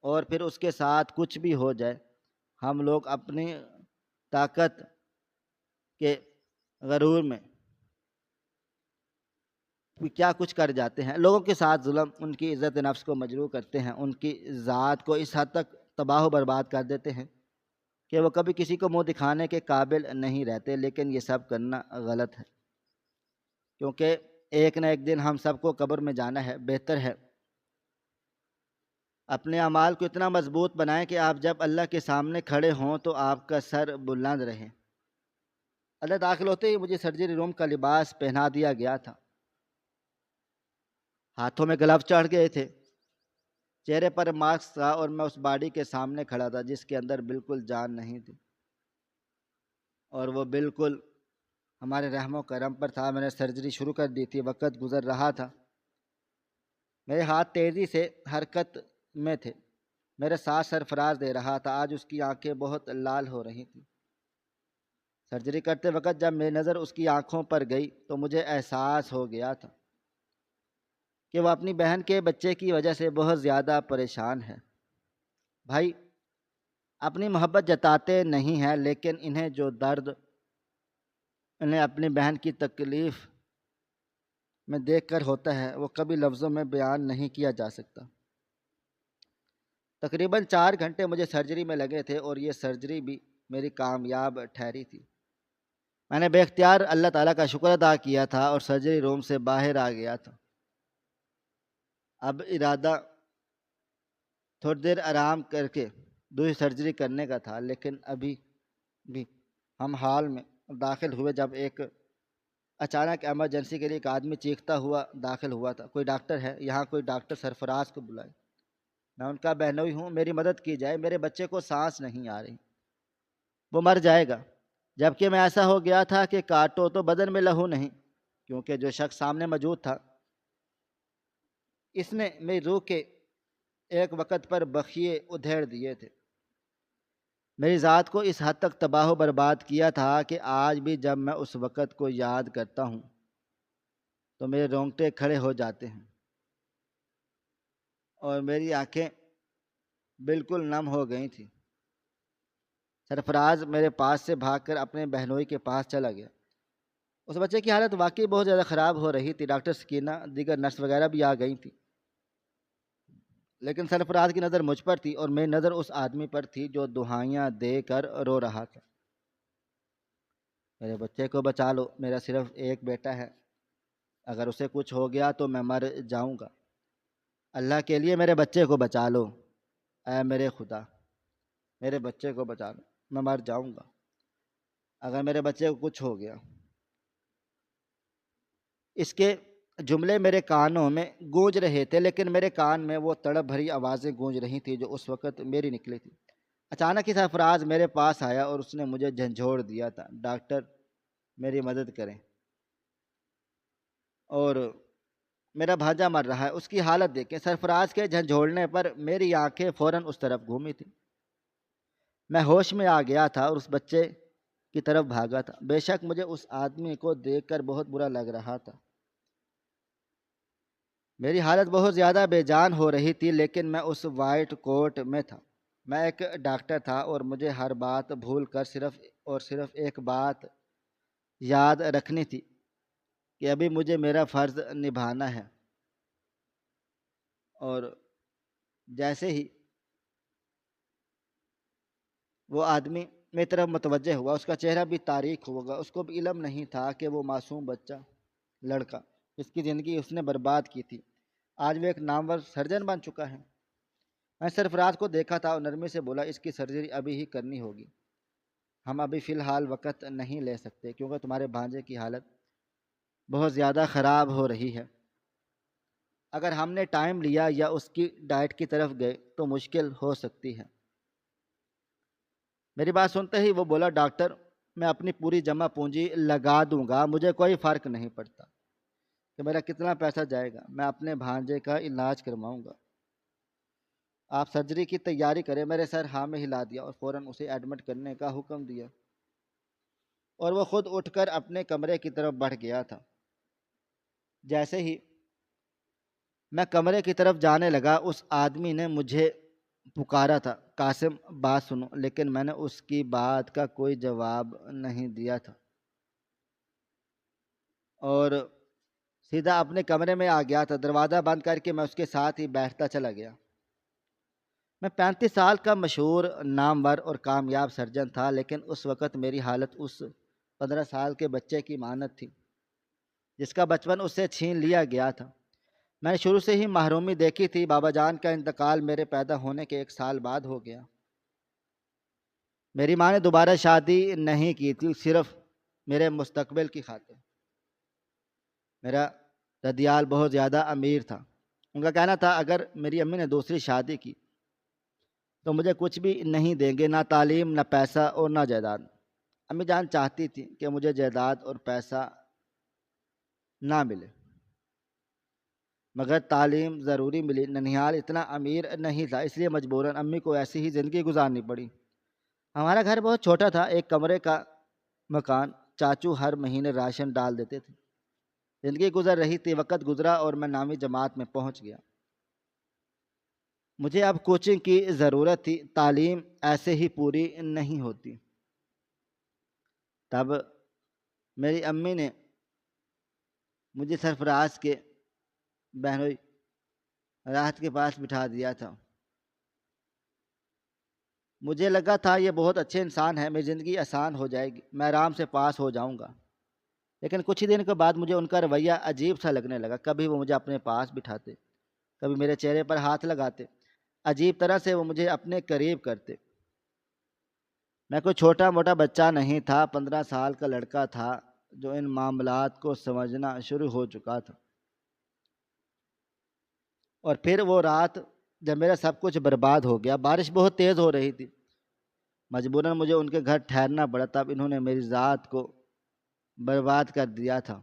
Speaker 1: اور پھر اس کے ساتھ کچھ بھی ہو جائے ہم لوگ اپنی طاقت کے غرور میں کیا کچھ کر جاتے ہیں۔ لوگوں کے ساتھ ظلم ان کی عزت نفس کو مجروح کرتے ہیں، ان کی ذات کو اس حد تک تباہ و برباد کر دیتے ہیں کہ وہ کبھی کسی کو منہ دکھانے کے قابل نہیں رہتے۔ لیکن یہ سب کرنا غلط ہے، کیونکہ ایک نہ ایک دن ہم سب کو قبر میں جانا ہے۔ بہتر ہے اپنے اعمال کو اتنا مضبوط بنائیں کہ آپ جب اللہ کے سامنے کھڑے ہوں تو آپ کا سر بلند رہے۔ اللہ داخل ہوتے ہی مجھے سرجری روم کا لباس پہنا دیا گیا تھا، ہاتھوں میں گلو چڑھ گئے تھے، چہرے پر ماسک تھا، اور میں اس باڈی کے سامنے کھڑا تھا جس کے اندر بالکل جان نہیں تھی، اور وہ بالکل ہمارے رحم و کرم پر تھا۔ میں نے سرجری شروع کر دی تھی، وقت گزر رہا تھا، میرے ہاتھ تیزی سے حرکت میں تھے، میرے ساتھ سرفراز دے رہا تھا۔ آج اس کی آنکھیں بہت لال ہو رہی تھیں۔ سرجری کرتے وقت جب میری نظر اس کی آنکھوں پر گئی تو مجھے احساس ہو گیا تھا کہ وہ اپنی بہن کے بچے کی وجہ سے بہت زیادہ پریشان ہے۔ بھائی اپنی محبت جتاتے نہیں ہیں، لیکن انہیں جو درد انہیں اپنی بہن کی تکلیف میں دیکھ کر ہوتا ہے وہ کبھی لفظوں میں بیان نہیں کیا جا سکتا۔ تقریباً 4 گھنٹے مجھے سرجری میں لگے تھے، اور یہ سرجری بھی میری کامیاب ٹھہری تھی۔ میں نے بے اختیار اللہ تعالیٰ کا شکر ادا کیا تھا اور سرجری روم سے باہر آ گیا تھا۔ اب ارادہ تھوڑی دیر آرام کر کے دوسری سرجری کرنے کا تھا، لیکن ابھی بھی ہم حال میں داخل ہوئے جب ایک اچانک ایمرجنسی کے لیے ایک آدمی چیختا ہوا داخل ہوا تھا، کوئی ڈاکٹر ہے یہاں، کوئی ڈاکٹر سرفراز کو بلائے۔ میں ان کا بہنوئی ہوں، میری مدد کی جائے، میرے بچے کو سانس نہیں آ رہی، وہ مر جائے گا۔ جبکہ میں ایسا ہو گیا تھا کہ کاٹو تو بدن میں لہو نہیں، کیونکہ جو شخص سامنے موجود تھا اس نے میری روح کے ایک وقت پر بخیے ادھیڑ دیے تھے، میری ذات کو اس حد تک تباہ و برباد کیا تھا کہ آج بھی جب میں اس وقت کو یاد کرتا ہوں تو میرے رونگٹے کھڑے ہو جاتے ہیں اور میری آنکھیں بالکل نم ہو گئی تھیں۔ سرفراز میرے پاس سے بھاگ کر اپنے بہنوئی کے پاس چلا گیا۔ اس بچے کی حالت واقعی بہت زیادہ خراب ہو رہی تھی، ڈاکٹر سکینہ دیگر نرس وغیرہ بھی آ گئی تھی، لیکن سرفراز کی نظر مجھ پر تھی اور میری نظر اس آدمی پر تھی جو دہائیاں دے کر رو رہا تھا۔ میرے بچے کو بچا لو، میرا صرف ایک بیٹا ہے، اگر اسے کچھ ہو گیا تو میں مر جاؤں گا، اللہ کے لیے میرے بچے کو بچا لو، اے میرے خدا میرے بچے کو بچا لو، میں مر جاؤں گا اگر میرے بچے کو کچھ ہو گیا۔ اس کے جملے میرے کانوں میں گونج رہے تھے، لیکن میرے کان میں وہ تڑپ بھری آوازیں گونج رہی تھیں جو اس وقت میری نکلی تھی۔ اچانک ہی سرفراز میرے پاس آیا اور اس نے مجھے جھنجھوڑ دیا تھا، ڈاکٹر میری مدد کریں، اور میرا بھانجا مر رہا ہے، اس کی حالت دیکھیں۔ سرفراز کے جھنجھوڑنے پر میری آنکھیں فوراً اس طرف گھومی تھیں، میں ہوش میں آ گیا تھا اور اس بچے کی طرف بھاگا تھا۔ بے شک مجھے اس آدمی کو دیکھ کر بہت برا لگ رہا تھا، میری حالت بہت زیادہ بے جان ہو رہی تھی، لیکن میں اس وائٹ کوٹ میں تھا، میں ایک ڈاکٹر تھا اور مجھے ہر بات بھول کر صرف ایک بات یاد رکھنی تھی کہ ابھی مجھے میرا فرض نبھانا ہے۔ اور جیسے ہی وہ آدمی میری طرف متوجہ ہوا، اس کا چہرہ بھی تاریک ہوگا، اس کو بھی علم نہیں تھا کہ وہ معصوم بچہ لڑکا جس کی زندگی اس نے برباد کی تھی آج وہ ایک نامور سرجن بن چکا ہے۔ میں سرفراز کو دیکھا تھا اور نرمی سے بولا، اس کی سرجری ابھی ہی کرنی ہوگی، ہم ابھی فی الحال وقت نہیں لے سکتے کیونکہ تمہارے بھانجے کی حالت بہت زیادہ خراب ہو رہی ہے، اگر ہم نے ٹائم لیا یا اس کی ڈائٹ کی طرف گئے تو مشکل ہو سکتی ہے۔ میری بات سنتے ہی وہ بولا، ڈاکٹر میں اپنی پوری جمع پونجی لگا دوں گا، مجھے کوئی فرق نہیں پڑتا کہ میرا کتنا پیسہ جائے گا، میں اپنے بھانجے کا علاج کرواؤں گا، آپ سرجری کی تیاری کریں۔ میرے سر ہاں میں ہلا دیا اور فوراً اسے ایڈمٹ کرنے کا حکم دیا اور وہ خود اٹھ کر اپنے کمرے کی طرف بڑھ گیا تھا۔ جیسے ہی میں کمرے کی طرف جانے لگا اس آدمی نے مجھے پکارا تھا، قاسم بات سنو، لیکن میں نے اس کی بات کا کوئی جواب نہیں دیا تھا اور سیدھا اپنے کمرے میں آ گیا تھا۔ دروازہ بند کر کے میں اس کے ساتھ ہی بیٹھتا چلا گیا۔ میں 35 سال کا مشہور نامور اور کامیاب سرجن تھا، لیکن اس وقت میری حالت اس 15 سال کے بچے کی مانند تھی جس کا بچپن اس سے چھین لیا گیا تھا۔ میں نے شروع سے ہی محرومی دیکھی تھی، بابا جان کا انتقال میرے پیدا ہونے کے 1 سال بعد ہو گیا۔ میری ماں نے دوبارہ شادی نہیں کی تھی، صرف میرے مستقبل کی خاطر۔ میرا ددیال بہت زیادہ امیر تھا، ان کا کہنا تھا اگر میری امی نے دوسری شادی کی تو مجھے کچھ بھی نہیں دیں گے، نہ تعلیم، نہ پیسہ اور نہ جائیداد۔ امی جان چاہتی تھی کہ مجھے جائیداد اور پیسہ نہ ملے مگر تعلیم ضروری ملی۔ ننھیال اتنا امیر نہیں تھا، اس لیے مجبوراً امی کو ایسی ہی زندگی گزارنی پڑی۔ ہمارا گھر بہت چھوٹا تھا، ایک کمرے کا مکان، چاچو ہر مہینے راشن ڈال دیتے تھے۔ زندگی گزر رہی تھی، وقت گزرا اور میں 9ویں جماعت میں پہنچ گیا۔ مجھے اب کوچنگ کی ضرورت تھی، تعلیم ایسے ہی پوری نہیں ہوتی۔ تب میری امی نے مجھے سرفراز کے بہنوئی راحت کے پاس بٹھا دیا تھا۔ مجھے لگا تھا یہ بہت اچھے انسان ہیں، میری زندگی آسان ہو جائے گی، میں آرام سے پاس ہو جاؤں گا۔ لیکن کچھ ہی دن کے بعد مجھے ان کا رویہ عجیب سا لگنے لگا، کبھی وہ مجھے اپنے پاس بٹھاتے، کبھی میرے چہرے پر ہاتھ لگاتے، عجیب طرح سے وہ مجھے اپنے قریب کرتے۔ میں کوئی چھوٹا موٹا بچہ نہیں تھا، 15 سال کا لڑکا تھا جو ان معاملات کو سمجھنا شروع ہو چکا تھا۔ اور پھر وہ رات جب میرا سب کچھ برباد ہو گیا، بارش بہت تیز ہو رہی تھی، مجبوراً مجھے ان کے گھر ٹھہرنا پڑا، تب انہوں نے میری ذات کو برباد کر دیا تھا۔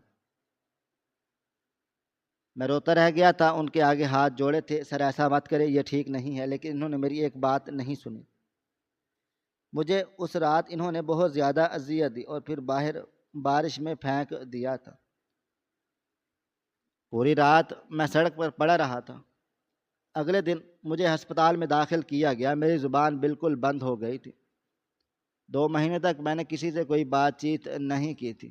Speaker 1: میں روتا رہ گیا تھا، ان کے آگے ہاتھ جوڑے تھے، سر ایسا مت کرے، یہ ٹھیک نہیں ہے، لیکن انہوں نے میری ایک بات نہیں سنی۔ مجھے اس رات انہوں نے بہت زیادہ اذیت دی اور پھر باہر بارش میں پھینک دیا تھا۔ پوری رات میں سڑک پر پڑا رہا تھا۔ اگلے دن مجھے ہسپتال میں داخل کیا گیا، میری زبان بالکل بند ہو گئی تھی۔ 2 مہینے تک میں نے کسی سے کوئی بات چیت نہیں کی تھی۔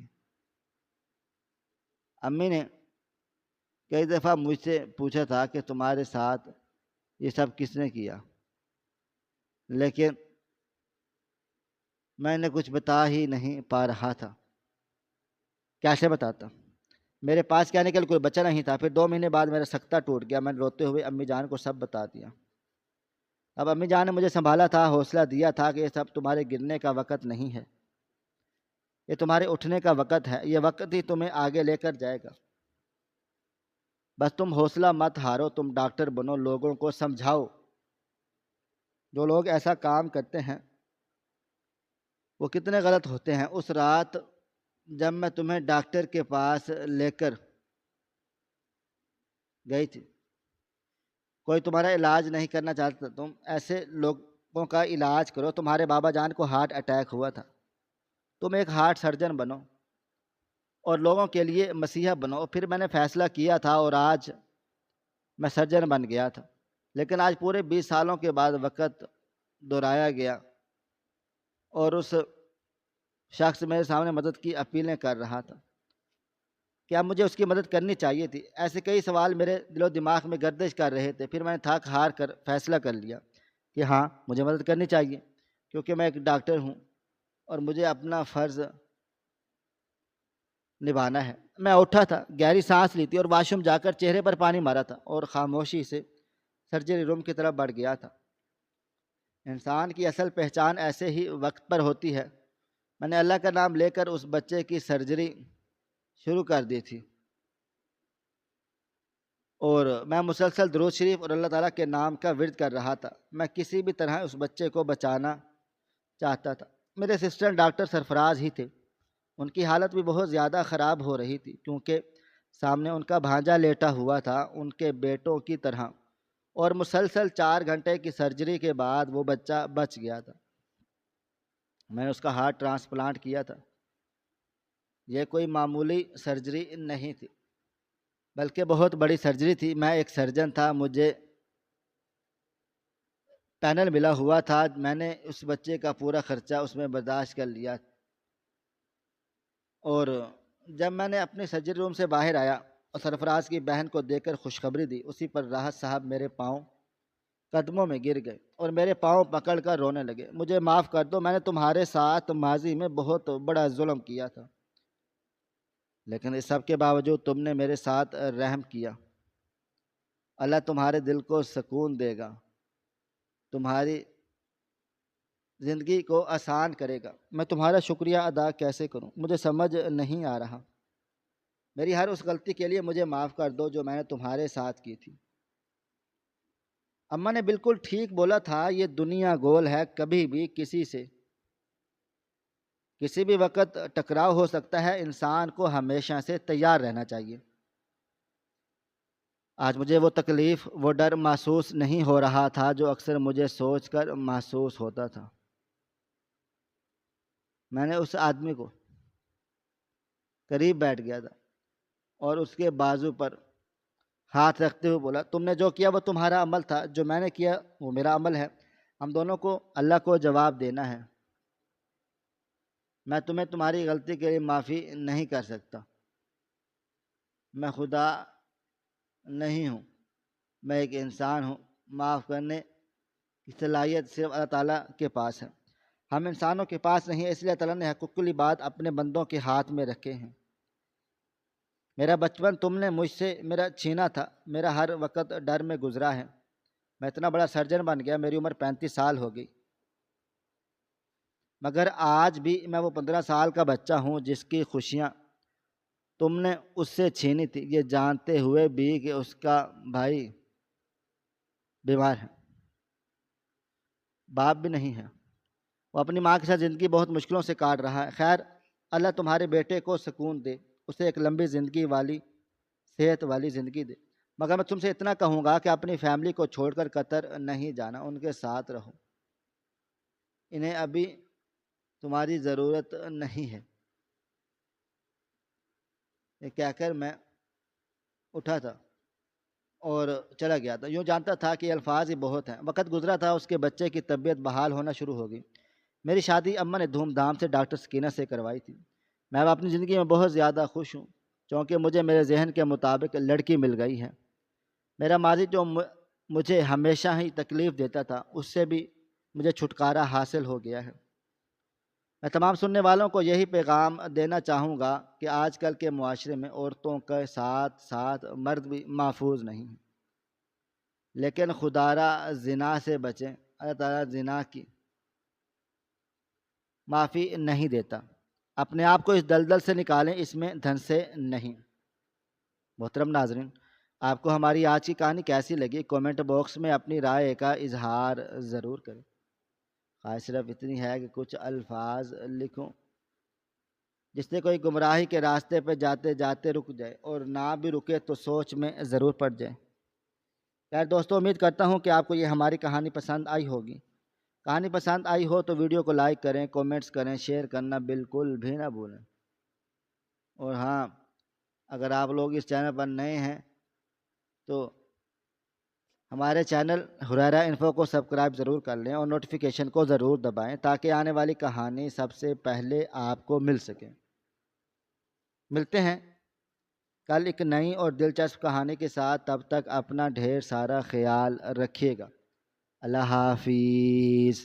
Speaker 1: امی نے کئی دفعہ مجھ سے پوچھا تھا کہ تمہارے ساتھ یہ سب کس نے کیا، لیکن میں نے کچھ بتا ہی نہیں پا رہا تھا۔ کیسے بتاتا؟ میرے پاس کہنے کے لیے کوئی بچہ نہیں تھا۔ پھر 2 مہینے بعد میرا سکتہ ٹوٹ گیا، میں نے روتے ہوئے امی جان کو سب بتا دیا۔ اب امی جان نے مجھے سنبھالا تھا، حوصلہ دیا تھا کہ یہ سب تمہارے گرنے کا وقت نہیں ہے، یہ تمہارے اٹھنے کا وقت ہے، یہ وقت ہی تمہیں آگے لے کر جائے گا۔ بس تم حوصلہ مت ہارو، تم ڈاکٹر بنو، لوگوں کو سمجھاؤ۔ جو لوگ ایسا کام کرتے ہیں وہ کتنے غلط ہوتے ہیں۔ اس رات جب میں تمہیں ڈاکٹر کے پاس لے کر گئی تھی، کوئی تمہارا علاج نہیں کرنا چاہتا، تم ایسے لوگوں کا علاج کرو۔ تمہارے بابا جان کو ہارٹ اٹیک ہوا تھا، تم ایک ہارٹ سرجن بنو اور لوگوں کے لیے مسیحا بنو۔ پھر میں نے فیصلہ کیا تھا اور آج میں سرجن بن گیا تھا، لیکن آج پورے 20 سالوں کے بعد وقت دہرایا گیا اور اس شخص میرے سامنے مدد کی اپیلیں کر رہا تھا۔ کیا مجھے اس کی مدد کرنی چاہیے تھی؟ ایسے کئی سوال میرے دل و دماغ میں گردش کر رہے تھے۔ پھر میں نے تھک ہار کر فیصلہ کر لیا کہ ہاں، مجھے مدد کرنی چاہیے، کیونکہ میں ایک ڈاکٹر ہوں اور مجھے اپنا فرض نبھانا ہے۔ میں اٹھا تھا، گہری سانس لی تھی اور واش روم جا کر چہرے پر پانی مارا تھا اور خاموشی سے سرجری روم کی طرف بڑھ گیا تھا۔ انسان کی اصل پہچان ایسے ہی وقت پر ہوتی ہے۔ میں نے اللہ کا نام لے کر اس بچے کی سرجری شروع کر دی تھی اور میں مسلسل درود شریف اور اللہ تعالیٰ کے نام کا ورد کر رہا تھا۔ میں کسی بھی طرح اس بچے کو بچانا چاہتا تھا۔ میرے اسسٹنٹ ڈاکٹر سرفراز ہی تھے، ان کی حالت بھی بہت زیادہ خراب ہو رہی تھی، کیونکہ سامنے ان کا بھانجا لیٹا ہوا تھا ان کے بیٹوں کی طرح، اور مسلسل 4 گھنٹے کی سرجری کے بعد وہ بچہ بچ گیا تھا۔ میں نے اس کا ہارٹ ٹرانسپلانٹ کیا تھا۔ یہ کوئی معمولی سرجری نہیں تھی، بلکہ بہت بڑی سرجری تھی۔ میں ایک سرجن تھا، مجھے پینل ملا ہوا تھا، میں نے اس بچے کا پورا خرچہ اس میں برداشت کر لیا، اور جب میں نے اپنے سرجری روم سے باہر آیا اور سرفراز کی بہن کو دیکھ کر خوشخبری دی، اسی پر راحت صاحب میرے پاؤں قدموں میں گر گئے اور میرے پاؤں پکڑ کر رونے لگے۔ مجھے معاف کر دو، میں نے تمہارے ساتھ ماضی میں بہت بڑا ظلم کیا تھا، لیکن اس سب کے باوجود تم نے میرے ساتھ رحم کیا۔ اللہ تمہارے دل کو سکون دے گا، تمہاری زندگی کو آسان کرے گا۔ میں تمہارا شکریہ ادا کیسے کروں، مجھے سمجھ نہیں آ رہا۔ میری ہر اس غلطی کے لیے مجھے معاف کر دو جو میں نے تمہارے ساتھ کی تھی۔ اماں نے بالکل ٹھیک بولا تھا، یہ دنیا گول ہے، کبھی بھی کسی سے کسی بھی وقت ٹکراؤ ہو سکتا ہے، انسان کو ہمیشہ سے تیار رہنا چاہیے۔ آج مجھے وہ تکلیف، وہ ڈر محسوس نہیں ہو رہا تھا جو اکثر مجھے سوچ کر محسوس ہوتا تھا۔ میں نے اس آدمی کو قریب بیٹھ گیا تھا اور اس کے بازو پر ہاتھ رکھتے ہوئے بولا، تم نے جو کیا وہ تمہارا عمل تھا، جو میں نے کیا وہ میرا عمل ہے۔ ہم دونوں کو اللہ کو جواب دینا ہے۔ میں تمہیں تمہاری غلطی کے لیے معافی نہیں کر سکتا، میں خدا نہیں ہوں، میں ایک انسان ہوں۔ معاف کرنے کی صلاحیت صرف اللہ تعالیٰ کے پاس ہے، ہم انسانوں کے پاس نہیں ہے، اس لیے تعالیٰ نے حقوق کلی بات اپنے بندوں کے ہاتھ میں رکھے ہیں۔ میرا بچپن تم نے مجھ سے میرا چھینا تھا، میرا ہر وقت ڈر میں گزرا ہے۔ میں اتنا بڑا سرجن بن گیا، میری عمر 35 سال ہو گئی، مگر آج بھی میں وہ 15 سال کا بچہ ہوں جس کی خوشیاں تم نے اس سے چھینی تھی، یہ جانتے ہوئے بھی کہ اس کا بھائی بیمار ہے، باپ بھی نہیں ہے، وہ اپنی ماں کے ساتھ زندگی بہت مشکلوں سے کاٹ رہا ہے۔ خیر، اللہ تمہارے بیٹے کو سکون دے، اسے ایک لمبی زندگی والی، صحت والی زندگی دے۔ مگر میں تم سے اتنا کہوں گا کہ اپنی فیملی کو چھوڑ کر قطر نہیں جانا، ان کے ساتھ رہو، انہیں ابھی تمہاری ضرورت نہیں ہے۔ یہ کہہ کر میں اٹھا تھا اور چلا گیا تھا، یوں جانتا تھا کہ یہ الفاظ ہی بہت ہیں۔ وقت گزرا تھا، اس کے بچے کی طبیعت بحال ہونا شروع ہو گئی۔ میری شادی اماں نے دھوم دھام سے ڈاکٹر سکینہ سے کروائی تھی۔ میں اب اپنی زندگی میں بہت زیادہ خوش ہوں، کیونکہ مجھے میرے ذہن کے مطابق لڑکی مل گئی ہے۔ میرا ماضی جو مجھے ہمیشہ ہی تکلیف دیتا تھا، اس سے بھی مجھے چھٹکارا حاصل ہو گیا ہے۔ میں تمام سننے والوں کو یہی پیغام دینا چاہوں گا کہ آج کل کے معاشرے میں عورتوں کے ساتھ ساتھ مرد بھی محفوظ نہیں ہیں، لیکن خدا را زنا سے بچیں، اللہ تعالیٰ زنا کی معافی نہیں دیتا۔ اپنے آپ کو اس دلدل سے نکالیں، اس میں دھن سے نہیں۔ محترم ناظرین، آپ کو ہماری آج کی کہانی کیسی لگی؟ کومنٹ باکس میں اپنی رائے کا اظہار ضرور کریں۔ خواہش صرف اتنی ہے کہ کچھ الفاظ لکھوں جس سے کوئی گمراہی کے راستے پہ جاتے جاتے رک جائے، اور نہ بھی رکے تو سوچ میں ضرور پڑ جائے۔ خیر دوستو، امید کرتا ہوں کہ آپ کو یہ ہماری کہانی پسند آئی ہوگی۔ کہانی پسند آئی ہو تو ویڈیو کو لائک کریں، کومنٹس کریں، شیئر کرنا بالکل بھی نہ بھولیں۔ اور ہاں، اگر آپ لوگ اس چینل پر نئے ہیں تو ہمارے چینل ہریرہ انفو کو سبسکرائب ضرور کر لیں اور نوٹیفیکیشن کو ضرور دبائیں تاکہ آنے والی کہانی سب سے پہلے آپ کو مل سکے۔ ملتے ہیں کل ایک نئی اور دلچسپ کہانی کے ساتھ، تب تک اپنا ڈھیر سارا خیال رکھیے گا۔ اللہ حافظ۔